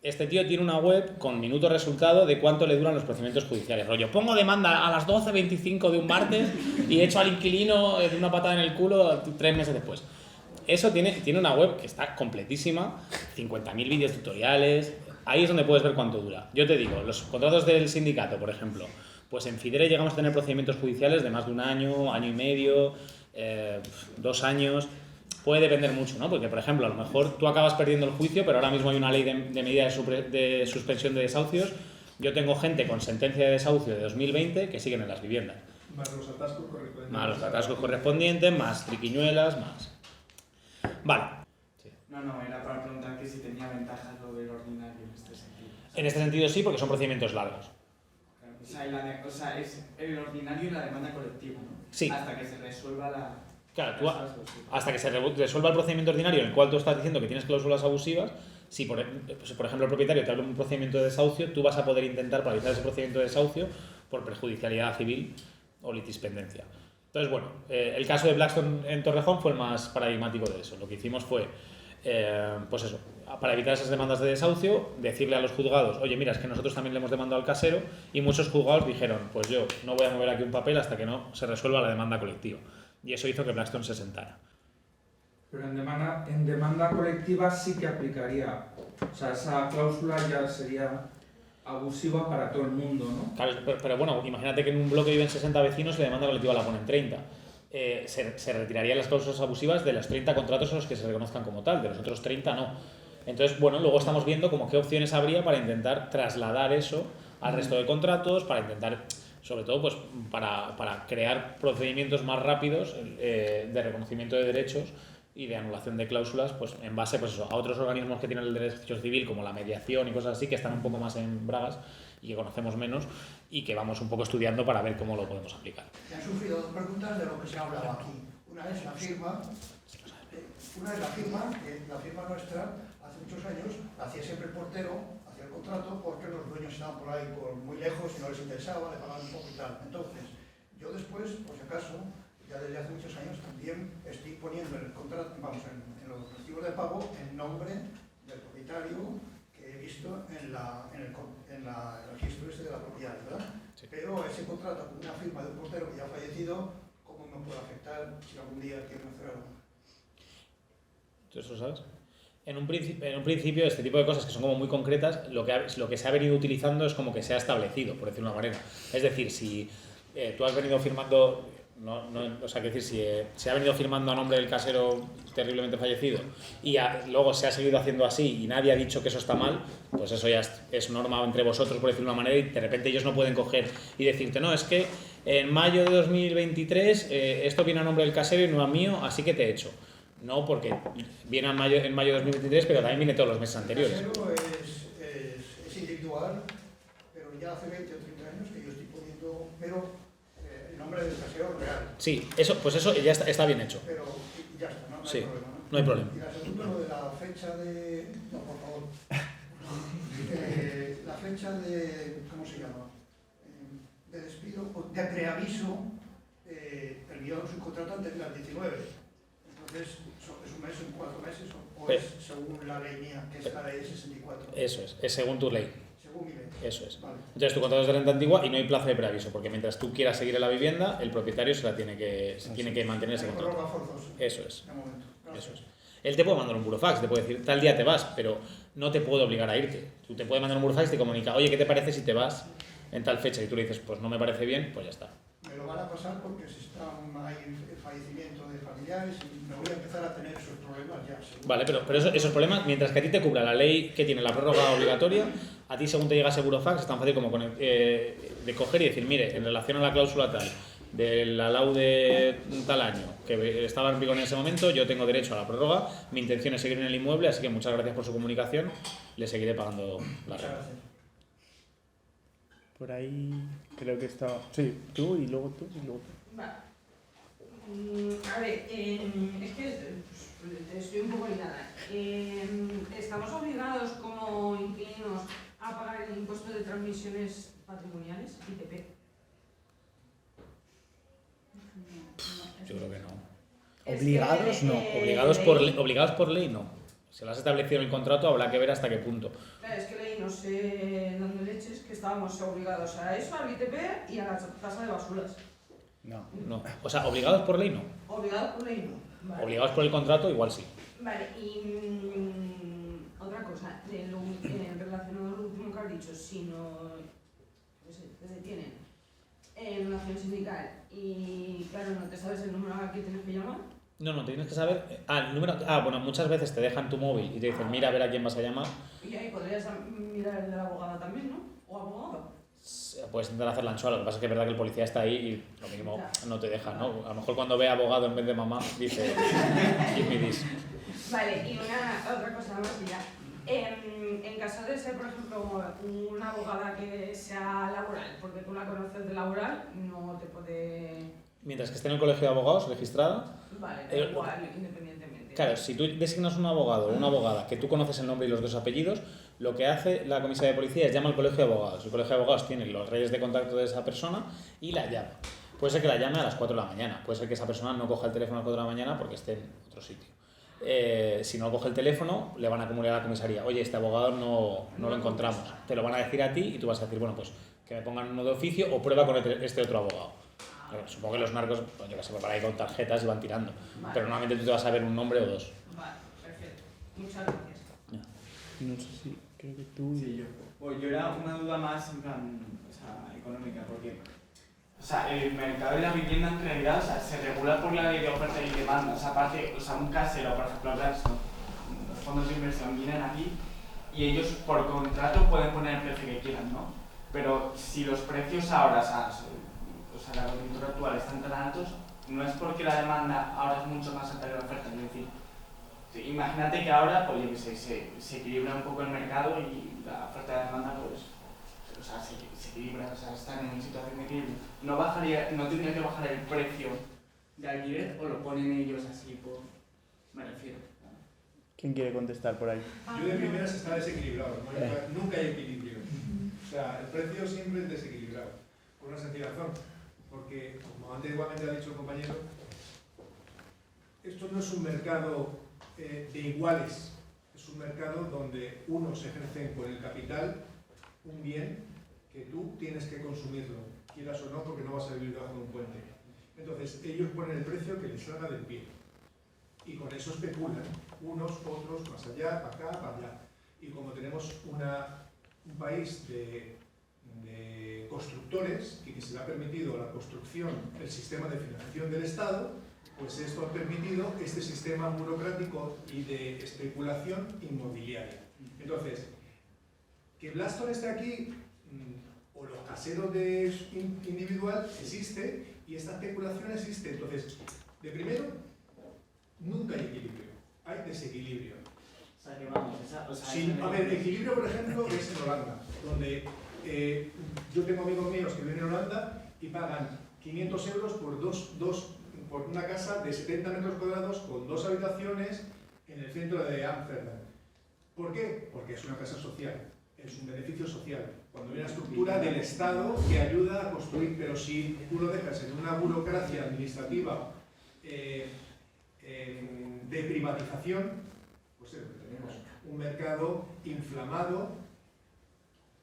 este tío tiene una web con minuto resultado de cuánto le duran los procedimientos judiciales. Rollo, pongo demanda a las 12:25 de un martes y echo al inquilino de una patada en el culo 3 meses después. Eso tiene una web que está completísima, 50.000 vídeos tutoriales. Ahí es donde puedes ver cuánto dura. Yo te digo, los contratos del sindicato, por ejemplo, pues en Fidere llegamos a tener procedimientos judiciales de más de un año, año y medio, 2 años... Puede depender mucho, ¿no? Porque, por ejemplo, a lo mejor tú acabas perdiendo el juicio, pero ahora mismo hay una ley de medida de suspensión de desahucios. Yo tengo gente con sentencia de desahucio de 2020 que siguen en las viviendas. Más los atascos correspondientes. Más los atascos correspondientes, más triquiñuelas, más... Vale. Sí. No, era para preguntar que si tenía ventajas lo del ordinario en este sentido. En este sentido sí, porque son procedimientos largos. Claro, o sea, es el ordinario y la demanda colectiva, ¿no? Sí. Hasta que se resuelva la... Claro, hasta que se resuelva el procedimiento ordinario en el cual tú estás diciendo que tienes cláusulas abusivas, si por ejemplo el propietario te habla de un procedimiento de desahucio, tú vas a poder intentar paralizar ese procedimiento de desahucio por perjudicialidad civil o litispendencia. Entonces, bueno, el caso de Blackstone en Torrejón fue el más paradigmático de eso. Lo que hicimos fue, pues eso, para evitar esas demandas de desahucio, decirle a los juzgados, oye, mira, es que nosotros también le hemos demandado al casero, y muchos juzgados dijeron, pues yo no voy a mover aquí un papel hasta que no se resuelva la demanda colectiva. Y eso hizo que Blackstone se sentara. Pero en demanda colectiva sí que aplicaría, o sea, esa cláusula ya sería abusiva para todo el mundo, ¿no? Claro, pero bueno, imagínate que en un bloque viven 60 vecinos y la demanda colectiva la ponen 30. Se retirarían las cláusulas abusivas de los 30 contratos a los que se reconozcan como tal, de los otros 30 no. Entonces, bueno, luego estamos viendo como qué opciones habría para intentar trasladar eso al resto de contratos, para intentar... sobre todo pues para crear procedimientos más rápidos de reconocimiento de derechos y de anulación de cláusulas pues en base pues eso, a otros organismos que tienen el derecho civil como la mediación y cosas así que están un poco más en bragas y que conocemos menos y que vamos un poco estudiando para ver cómo lo podemos aplicar. Me han sufrido 2 preguntas de lo que se ha hablado aquí. Una es la firma, que la firma nuestra hace muchos años la hacía siempre el portero, hacía el contrato porque los dueños estaban por ahí muy lejos y no les interesaba, le pagaban un poco y tal. Entonces, yo después, por si acaso, ya desde hace muchos años también estoy poniendo en el contrato, vamos, en los recibos de pago, el nombre del propietario que he visto en el registro este de la propiedad, ¿verdad? Sí. Pero ese contrato con una firma de un portero que ya ha fallecido, ¿cómo me puede afectar si algún día quiero hacer algo? ¿Tú eso lo sabes? En un principio, este tipo de cosas que son como muy concretas, lo que se ha venido utilizando es como que se ha establecido, por decirlo de una manera. Es decir, si tú has venido firmando, o sea, que decir, si se ha venido firmando a nombre del casero terriblemente fallecido y luego se ha seguido haciendo así y nadie ha dicho que eso está mal, pues eso ya es norma entre vosotros, por decirlo de una manera, y de repente ellos no pueden coger y decirte, no, es que en mayo de 2023 esto viene a nombre del casero y no a mío, así que te echo. No, porque viene en mayo de 2023, pero también viene todos los meses anteriores. El casero es individual, pero ya hace 20 o 30 años que yo estoy poniendo, pero el nombre del casero real. Sí, pues eso ya está bien hecho. Pero ya está, ¿no? No sí, hay problema, ¿no? No hay problema. Y la segunda, lo de la fecha de... No, por favor. La fecha de... ¿Cómo se llama? De despido, de preaviso, el mío subcontratante es el 19. Entonces, ¿es un mes, en 4 meses o es según la ley mía, que es la ley 64? Eso es según tu ley. Según mi ley. Eso es. Vale. Entonces tu contrato es de renta antigua y no hay plazo de preaviso, porque mientras tú quieras seguir en la vivienda, el propietario tiene que mantener ese contrato. Eso es. Eso es. Él te puede mandar un burofax, te puede decir, tal día te vas, pero no te puede obligar a irte. Tú te puedes mandar un burofax y te comunica, oye, ¿qué te parece si te vas en tal fecha? Y tú le dices, pues no me parece bien, pues ya está. Me lo van a pasar porque si hay fallecimiento de familiares y me voy a empezar a tener esos problemas ya. Seguro. Vale, pero esos problemas, mientras que a ti te cubra la ley que tiene la prórroga obligatoria, a ti según te llega ese burofax es tan fácil como de coger y decir, mire, en relación a la cláusula tal, de la lau de tal año, que estaba en vigor en ese momento, yo tengo derecho a la prórroga, mi intención es seguir en el inmueble, así que muchas gracias por su comunicación, le seguiré pagando la renta. Por ahí creo que estaba... Sí, tú y luego tú y luego tú. Vale. A ver, es que estoy un poco liada. ¿Estamos obligados como inquilinos a pagar el impuesto de transmisiones patrimoniales, ITP? Yo creo que no. ¿Obligados? No. Obligados por ley no. Si lo has establecido en el contrato habrá que ver hasta qué punto. Claro, es que leí, no sé dónde leches, que estábamos obligados a eso, al ITP y a la tasa de basuras. No. O sea, obligados por ley no. Obligados por ley no. Vale. Obligados por el contrato igual sí. Vale, y otra cosa, relacionado a lo último que has dicho, si no te detienen en una acción sindical y claro, no te sabes el número al que tienes que llamar. No, tienes que saber... el número... bueno, muchas veces te dejan tu móvil y te dicen, mira a ver a quién vas a llamar. Y ahí podrías mirar el de la abogada también, ¿no? O abogado. Puedes intentar hacer la anchoa, lo que pasa es que es verdad que el policía está ahí y lo mínimo no te deja, ¿no? A lo mejor cuando ve abogado en vez de mamá dice, give me this. Vale, y otra cosa más ya. En caso de ser, por ejemplo, una abogada que sea laboral, porque tú la conoces de laboral, no te puede... Mientras que esté en el colegio de abogados registrada... Vale, da igual, independientemente. Claro, si tú designas un abogado o una abogada que tú conoces el nombre y los dos apellidos, lo que hace la comisaría de policía es llama al colegio de abogados. El colegio de abogados tiene los redes de contacto de esa persona y la llama. Puede ser que la llame a las 4 de la mañana, puede ser que esa persona no coja el teléfono a las 4 de la mañana porque esté en otro sitio. Si no coge el teléfono, le van a comunicar a la comisaría, oye, este abogado no lo encontramos. Te lo van a decir a ti y tú vas a decir, bueno, pues que me pongan uno de oficio o prueba con este otro abogado. Supongo que los narcos, pues yo que sé, van ahí con tarjetas y van tirando. Vale. Pero normalmente tú te vas a ver un nombre o dos. Vale, perfecto. Muchas gracias. No sé si creo que tú... Sí, yo. Pues yo era una duda más en plan, económica, porque el mercado de la vivienda en realidad se regula por la ley de oferta y demanda. Aparte, un casero, por ejemplo, los fondos de inversión vienen aquí y ellos por contrato pueden poner el precio que quieran, ¿no? Pero si los precios ahora, la coyuntura actual están tan altos, no es porque la demanda ahora es mucho más alta que la oferta. Es decir, imagínate que ahora, pues yo que sé, se equilibra un poco el mercado y la oferta de demanda, pues, se equilibra, están en una situación de equilibrio. No tendría que bajar el precio de alquiler o lo ponen ellos así, me refiero. ¿Quién quiere contestar por ahí? Yo de primeras está desequilibrado, nunca hay equilibrio. El precio siempre es desequilibrado, por una sencilla razón. Porque, como antes igualmente ha dicho el compañero, esto no es un mercado de iguales, es un mercado donde unos ejercen con el capital un bien que tú tienes que consumirlo, quieras o no, porque no vas a vivir debajo de un puente. Entonces, ellos ponen el precio que les salga del pie. Y con eso especulan, unos, otros, más allá, para acá, para allá. Y como tenemos un país de constructores y que se le ha permitido la construcción, el sistema de financiación del Estado, pues esto ha permitido este sistema burocrático y de especulación inmobiliaria. Entonces, que Blaston esté aquí, o los caseros de individual, existe, y esta especulación existe. Entonces, de primero, nunca hay equilibrio, hay desequilibrio. A ver, equilibrio, por ejemplo, es en Holanda, donde yo tengo amigos míos que viven en Holanda y pagan 500 euros por una casa de 70 metros cuadrados con 2 habitaciones en el centro de Ámsterdam. ¿Por qué? Porque es una casa social, es un beneficio social. Cuando hay una estructura del Estado que ayuda a construir, pero si tú lo dejas en una burocracia administrativa de privatización, pues tenemos un mercado inflamado.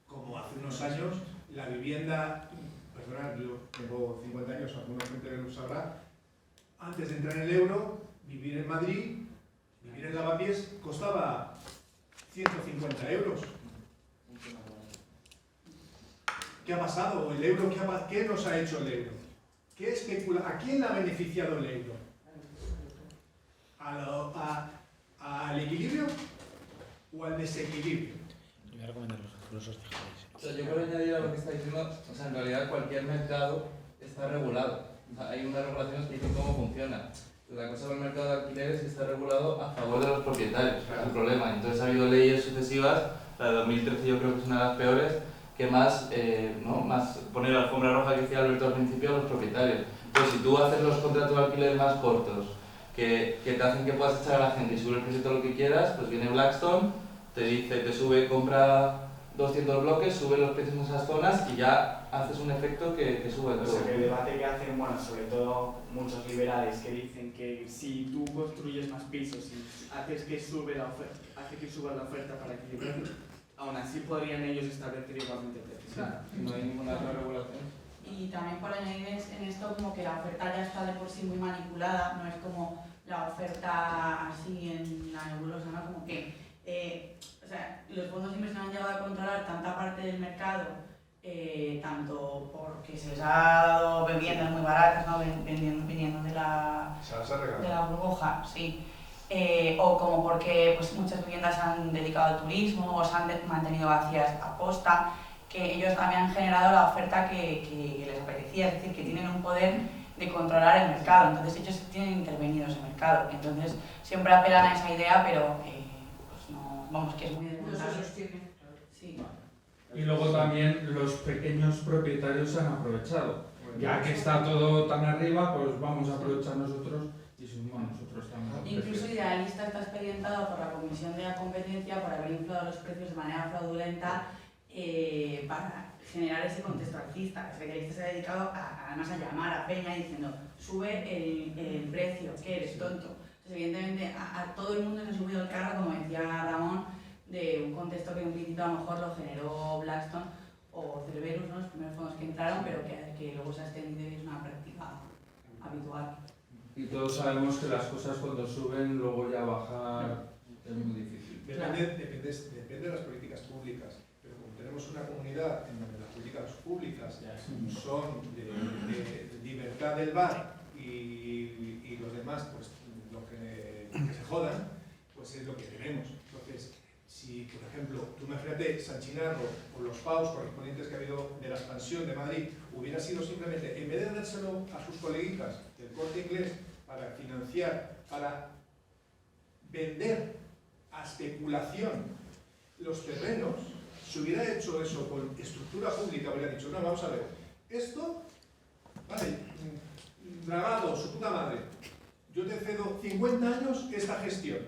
Como hace unos años, la vivienda, perdonad, yo tengo 50 años, alguna gente lo sabrá, antes de entrar en el euro, vivir en Madrid Vivir en Lavapiés costaba 150 euros. ¿Qué ha pasado? ¿El euro qué nos ha hecho el euro? ¿Qué especula? ¿A quién le ha beneficiado el euro? ¿Al equilibrio o al desequilibrio? Yo voy a recomendar los cursos digitales. O sea, yo quiero añadir a lo que está diciendo, o sea, en realidad cualquier mercado está regulado. O sea, hay unas regulaciones que dicen cómo funciona. La cosa del mercado de alquileres es que está regulado a favor de los propietarios, es el problema. Entonces ha habido leyes sucesivas, la de 2013 yo creo que es una de las peores, que más poner la alfombra roja que decía Alberto al principio a los propietarios. Entonces, si tú haces los contratos de alquiler más cortos, que te hacen que puedas echar a la gente y subir el precio todo lo que quieras, pues viene Blackstone, te dice, te sube, compra 200 bloques, sube los precios en esas zonas y ya haces un efecto que sube todo. O sea, que el debate que hacen, bueno, sobre todo muchos liberales, que dicen que si tú construyes más pisos y haces que suba la oferta para equilibrarlo, aún así podrían ellos establecer igualmente precios. Claro, no hay ninguna otra regulación. Y también por añadir en esto como que la oferta ya está de por sí muy manipulada, no es como la oferta así en la nebulosa, ¿no? Como que o sea, los fondos de inversión han llegado a controlar tanta parte del mercado, tanto porque se les ha dado viviendas muy baratas, ¿no? Viniendo de la burbuja, sí. O como porque pues, muchas viviendas se han dedicado al turismo o se han mantenido vacías a posta, que ellos también han generado la oferta que les apetecía, es decir, que tienen un poder de controlar el mercado, entonces ellos tienen intervenido en ese mercado, entonces siempre apelan a esa idea, pero pues no, vamos, que es muy desmontable. Sí. Y luego también los pequeños propietarios se han aprovechado. Ya que está todo tan arriba, pues vamos a aprovechar nosotros y sumamos nosotros también. Incluso Idealista está expedientado por la Comisión de la Competencia por haber inflado los precios de manera fraudulenta para generar ese contexto alcista. Idealista se ha dedicado además a llamar a Peña diciendo sube el precio, que eres tonto. Entonces, evidentemente a todo el mundo se ha subido el carro, como decía Ramón, de un contexto que un poquito a lo mejor lo generó Blackstone o Cerberus, ¿no? Los primeros fondos que entraron, pero que luego se ha extendido y es una práctica habitual. Y todos sabemos que las cosas cuando suben, luego ya bajar es muy difícil. Depende de las políticas públicas, pero como tenemos una comunidad en donde las políticas públicas son de libertad del bar y los demás, pues lo que se jodan, pues es lo que tenemos. Entonces, si por ejemplo, tú imagínate San Chinarro o los PAUs correspondientes que ha habido de la expansión de Madrid, hubiera sido simplemente, en vez de dárselo a sus coleguitas del Corte Inglés para financiar, para vender a especulación los terrenos, si hubiera hecho eso con estructura pública, hubiera dicho, no, vamos a ver, esto, vale, dragado, su puta madre, yo te cedo 50 años esta gestión,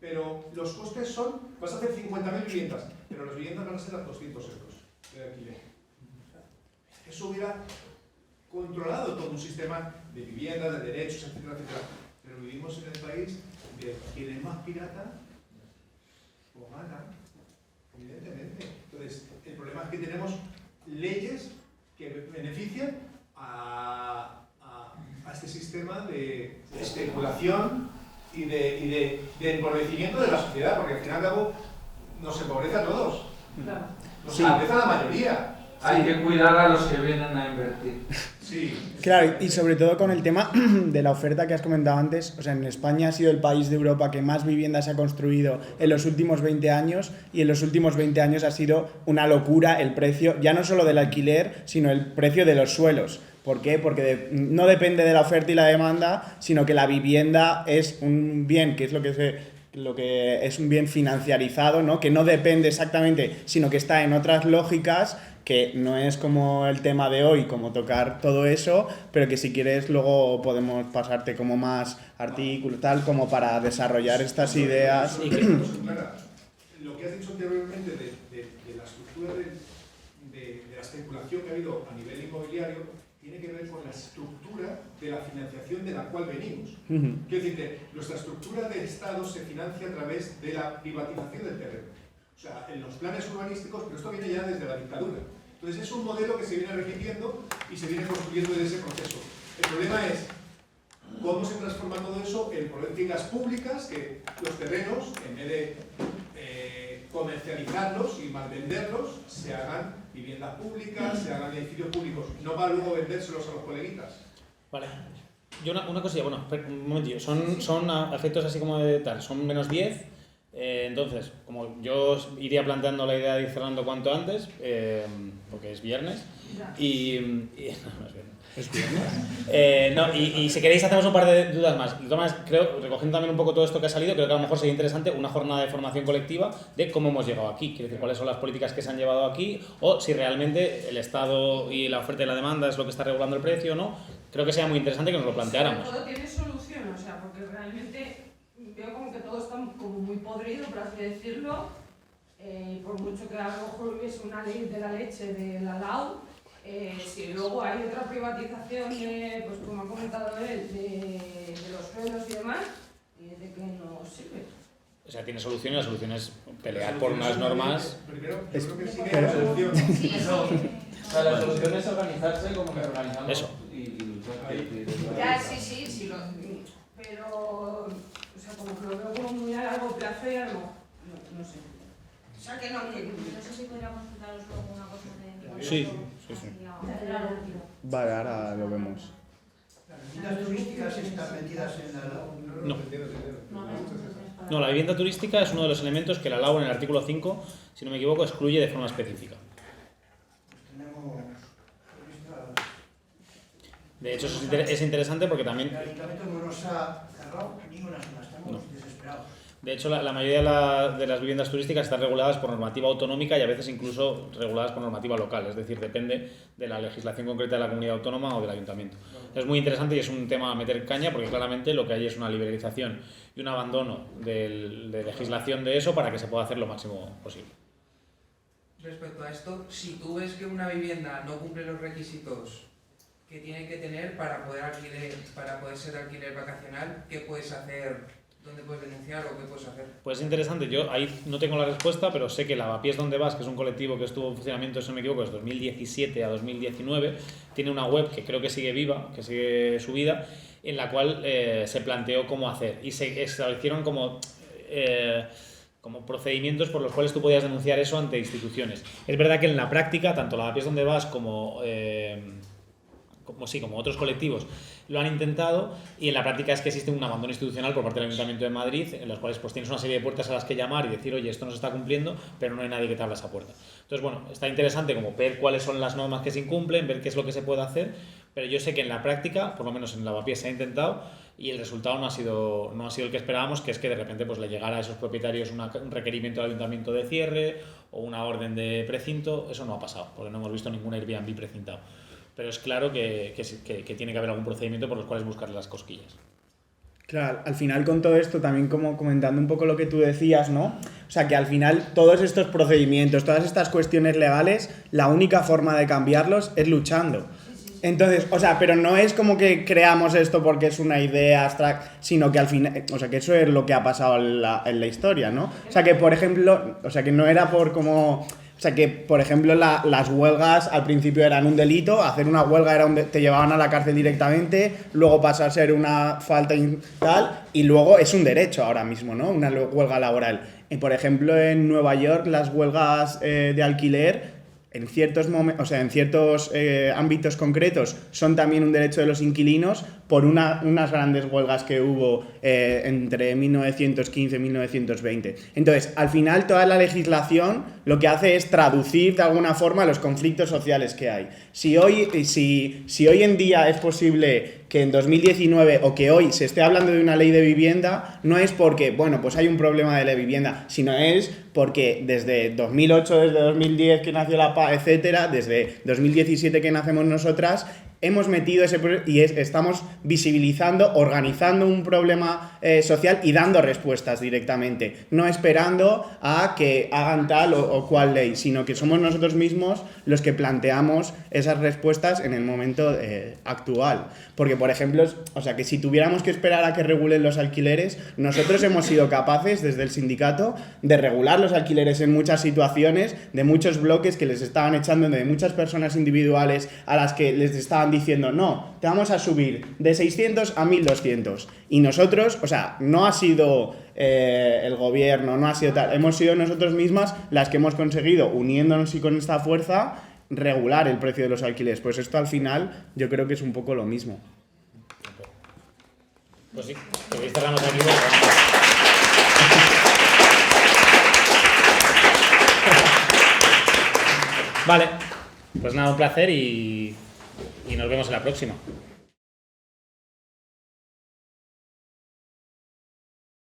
pero los costes son, vas a hacer 50.000 viviendas, pero las viviendas van a ser a 200 euros de alquiler. Eso hubiera controlado todo un sistema de viviendas, de derechos, etcétera, etcétera. Pero vivimos en el país de quien es más pirata, o gana, evidentemente. Entonces, el problema es que tenemos leyes que benefician a este sistema de especulación y de empobrecimiento de la sociedad, porque al final y al cabo nos empobrece a todos. Nos empobrece a la mayoría. Hay que cuidar a los que vienen a invertir. Sí. Claro, y sobre todo con el tema de la oferta que has comentado antes, o sea, en España ha sido el país de Europa que más viviendas se ha construido en los últimos 20 años y en los últimos 20 años ha sido una locura el precio, ya no solo del alquiler, sino el precio de los suelos. ¿Por qué? Porque no depende de la oferta y la demanda, sino que la vivienda es un bien, que es lo que es un bien financiarizado, ¿no? Que no depende exactamente, sino que está en otras lógicas, que no es como el tema de hoy, como tocar todo eso, pero que si quieres luego podemos pasarte como más artículos, tal, como para desarrollar estas ideas. Lo que has dicho anteriormente de la estructura de la especulación que ha habido a nivel inmobiliario tiene que ver con la estructura de la financiación de la cual venimos. Quiero decirte, nuestra estructura de Estado se financia a través de la privatización del terreno. O sea, en los planes urbanísticos, pero esto viene ya desde la dictadura. Entonces es un modelo que se viene repitiendo y se viene construyendo desde ese proceso. El problema es cómo se transforma todo eso en políticas públicas que los terrenos, en vez de comercializarlos y malvenderlos, se hagan viviendas públicas, se hagan edificios públicos, no para luego vendérselos a los coleguitas. Vale. Yo una cosilla, bueno, un momentillo, son a efectos así como de tal, son menos 10, entonces, como yo iría planteando la idea de ir cerrando cuanto antes, porque es viernes, y no es viernes. ¿Es viernes? No, y si queréis hacemos un par de dudas más. De todas maneras, creo, recogiendo también un poco todo esto que ha salido, creo que a lo mejor sería interesante una jornada de formación colectiva de cómo hemos llegado aquí, quiero decir, cuáles son las políticas que se han llevado aquí, o si realmente el Estado y la oferta y la demanda es lo que está regulando el precio o no. Creo que sería muy interesante que nos lo planteáramos. Todo tiene solución, o sea, porque realmente veo como que todo está como muy podrido, por así decirlo, por mucho que a lo mejor hubiese una ley de la leche de la LAU, si luego hay otra privatización, pues como ha comentado él, de los suelos y demás, ¿de qué no sirve? O sea, tiene solución y la solución es pelear por unas normas. Primero, yo creo que sí que hay una solución. O sea, la solución es organizarse como que organizamos. Eso. Y luchar. Ya, sí, pero, o sea, como que lo veo como muy a largo plazo y a no sé. O sea, que no sé si podríamos contaros luego una cosa de... Sí. Vale, ahora lo vemos. ¿Las viviendas turísticas están metidas en la LAU? No. No, la vivienda turística es uno de los elementos que la LAU en el artículo 5, si no me equivoco, excluye de forma específica. De hecho, eso es interesante porque también... El ayuntamiento no nos ha cerrado ninguna zona, estamos desesperados. De hecho, la mayoría de las viviendas turísticas están reguladas por normativa autonómica y a veces incluso reguladas por normativa local, es decir, depende de la legislación concreta de la comunidad autónoma o del ayuntamiento. Es muy interesante y es un tema a meter caña porque claramente lo que hay es una liberalización y un abandono de legislación de eso para que se pueda hacer lo máximo posible. Respecto a esto, si tú ves que una vivienda no cumple los requisitos que tiene que tener para poder ser alquiler vacacional, ¿qué puedes hacer? ¿Dónde puedes denunciar o qué puedes hacer? Pues es interesante, yo ahí no tengo la respuesta, pero sé que Lavapiés Donde Vas, que es un colectivo que estuvo en funcionamiento, si no me equivoco, desde 2017 a 2019, tiene una web que creo que sigue viva, que sigue subida, en la cual se planteó cómo hacer y se establecieron como procedimientos por los cuales tú podías denunciar eso ante instituciones. Es verdad que en la práctica, tanto Lavapiés Donde Vas como otros colectivos lo han intentado y en la práctica es que existe un abandono institucional por parte del Ayuntamiento de Madrid en los cuales pues tienes una serie de puertas a las que llamar y decir, oye, esto no se está cumpliendo, pero no hay nadie que te abra esa puerta. Entonces, bueno, está interesante como ver cuáles son las normas que se incumplen, ver qué es lo que se puede hacer, pero yo sé que en la práctica, por lo menos en Lavapiés se ha intentado y el resultado no ha sido el que esperábamos, que es que de repente pues le llegara a esos propietarios un requerimiento del Ayuntamiento de cierre o una orden de precinto. Eso no ha pasado, porque no hemos visto ningún Airbnb precintado. Pero es claro que tiene que haber algún procedimiento por los cuales buscarle las cosquillas. Claro, al final con todo esto, también como comentando un poco lo que tú decías, ¿no? O sea, que al final todos estos procedimientos, todas estas cuestiones legales, la única forma de cambiarlos es luchando. Entonces, o sea, pero no es como que creamos esto porque es una idea abstracta, sino que al final, o sea, que eso es lo que ha pasado en la historia, ¿no? O sea, que por ejemplo, o sea, que no era por como... O sea que, por ejemplo, las huelgas al principio eran un delito, hacer una huelga te llevaban a la cárcel directamente, luego pasa a ser una falta tal, y luego es un derecho ahora mismo, ¿no? Una huelga laboral. Por ejemplo, en Nueva York las huelgas de alquiler en ciertos momentos, o sea, en ciertos ámbitos concretos son también un derecho de los inquilinos por unas grandes huelgas que hubo entre 1915 y 1920. Entonces, al final toda la legislación lo que hace es traducir de alguna forma los conflictos sociales que hay. Si hoy en día es posible que en 2019 o que hoy se esté hablando de una ley de vivienda, no es porque, bueno, pues hay un problema de la vivienda, sino es porque desde 2008, desde 2010 que nació la PA, etcétera, desde 2017 que nacemos nosotras, hemos metido estamos visibilizando, organizando un problema social y dando respuestas directamente, no esperando a que hagan tal o cual ley, sino que somos nosotros mismos los que planteamos esas respuestas en el momento actual. Porque, por ejemplo, o sea, que si tuviéramos que esperar a que regulen los alquileres, nosotros hemos sido capaces desde el sindicato de regular los alquileres en muchas situaciones, de muchos bloques que les estaban echando, de muchas personas individuales a las que les estaban estaban diciendo, no, te vamos a subir de 600 a 1200. Y nosotros, o sea, no ha sido el gobierno, no ha sido tal, hemos sido nosotros mismas las que hemos conseguido, uniéndonos y con esta fuerza, regular el precio de los alquileres. Pues esto al final yo creo que es un poco lo mismo. Pues sí, que cerramos aquí. Vale, pues nada, un placer y nos vemos en la próxima.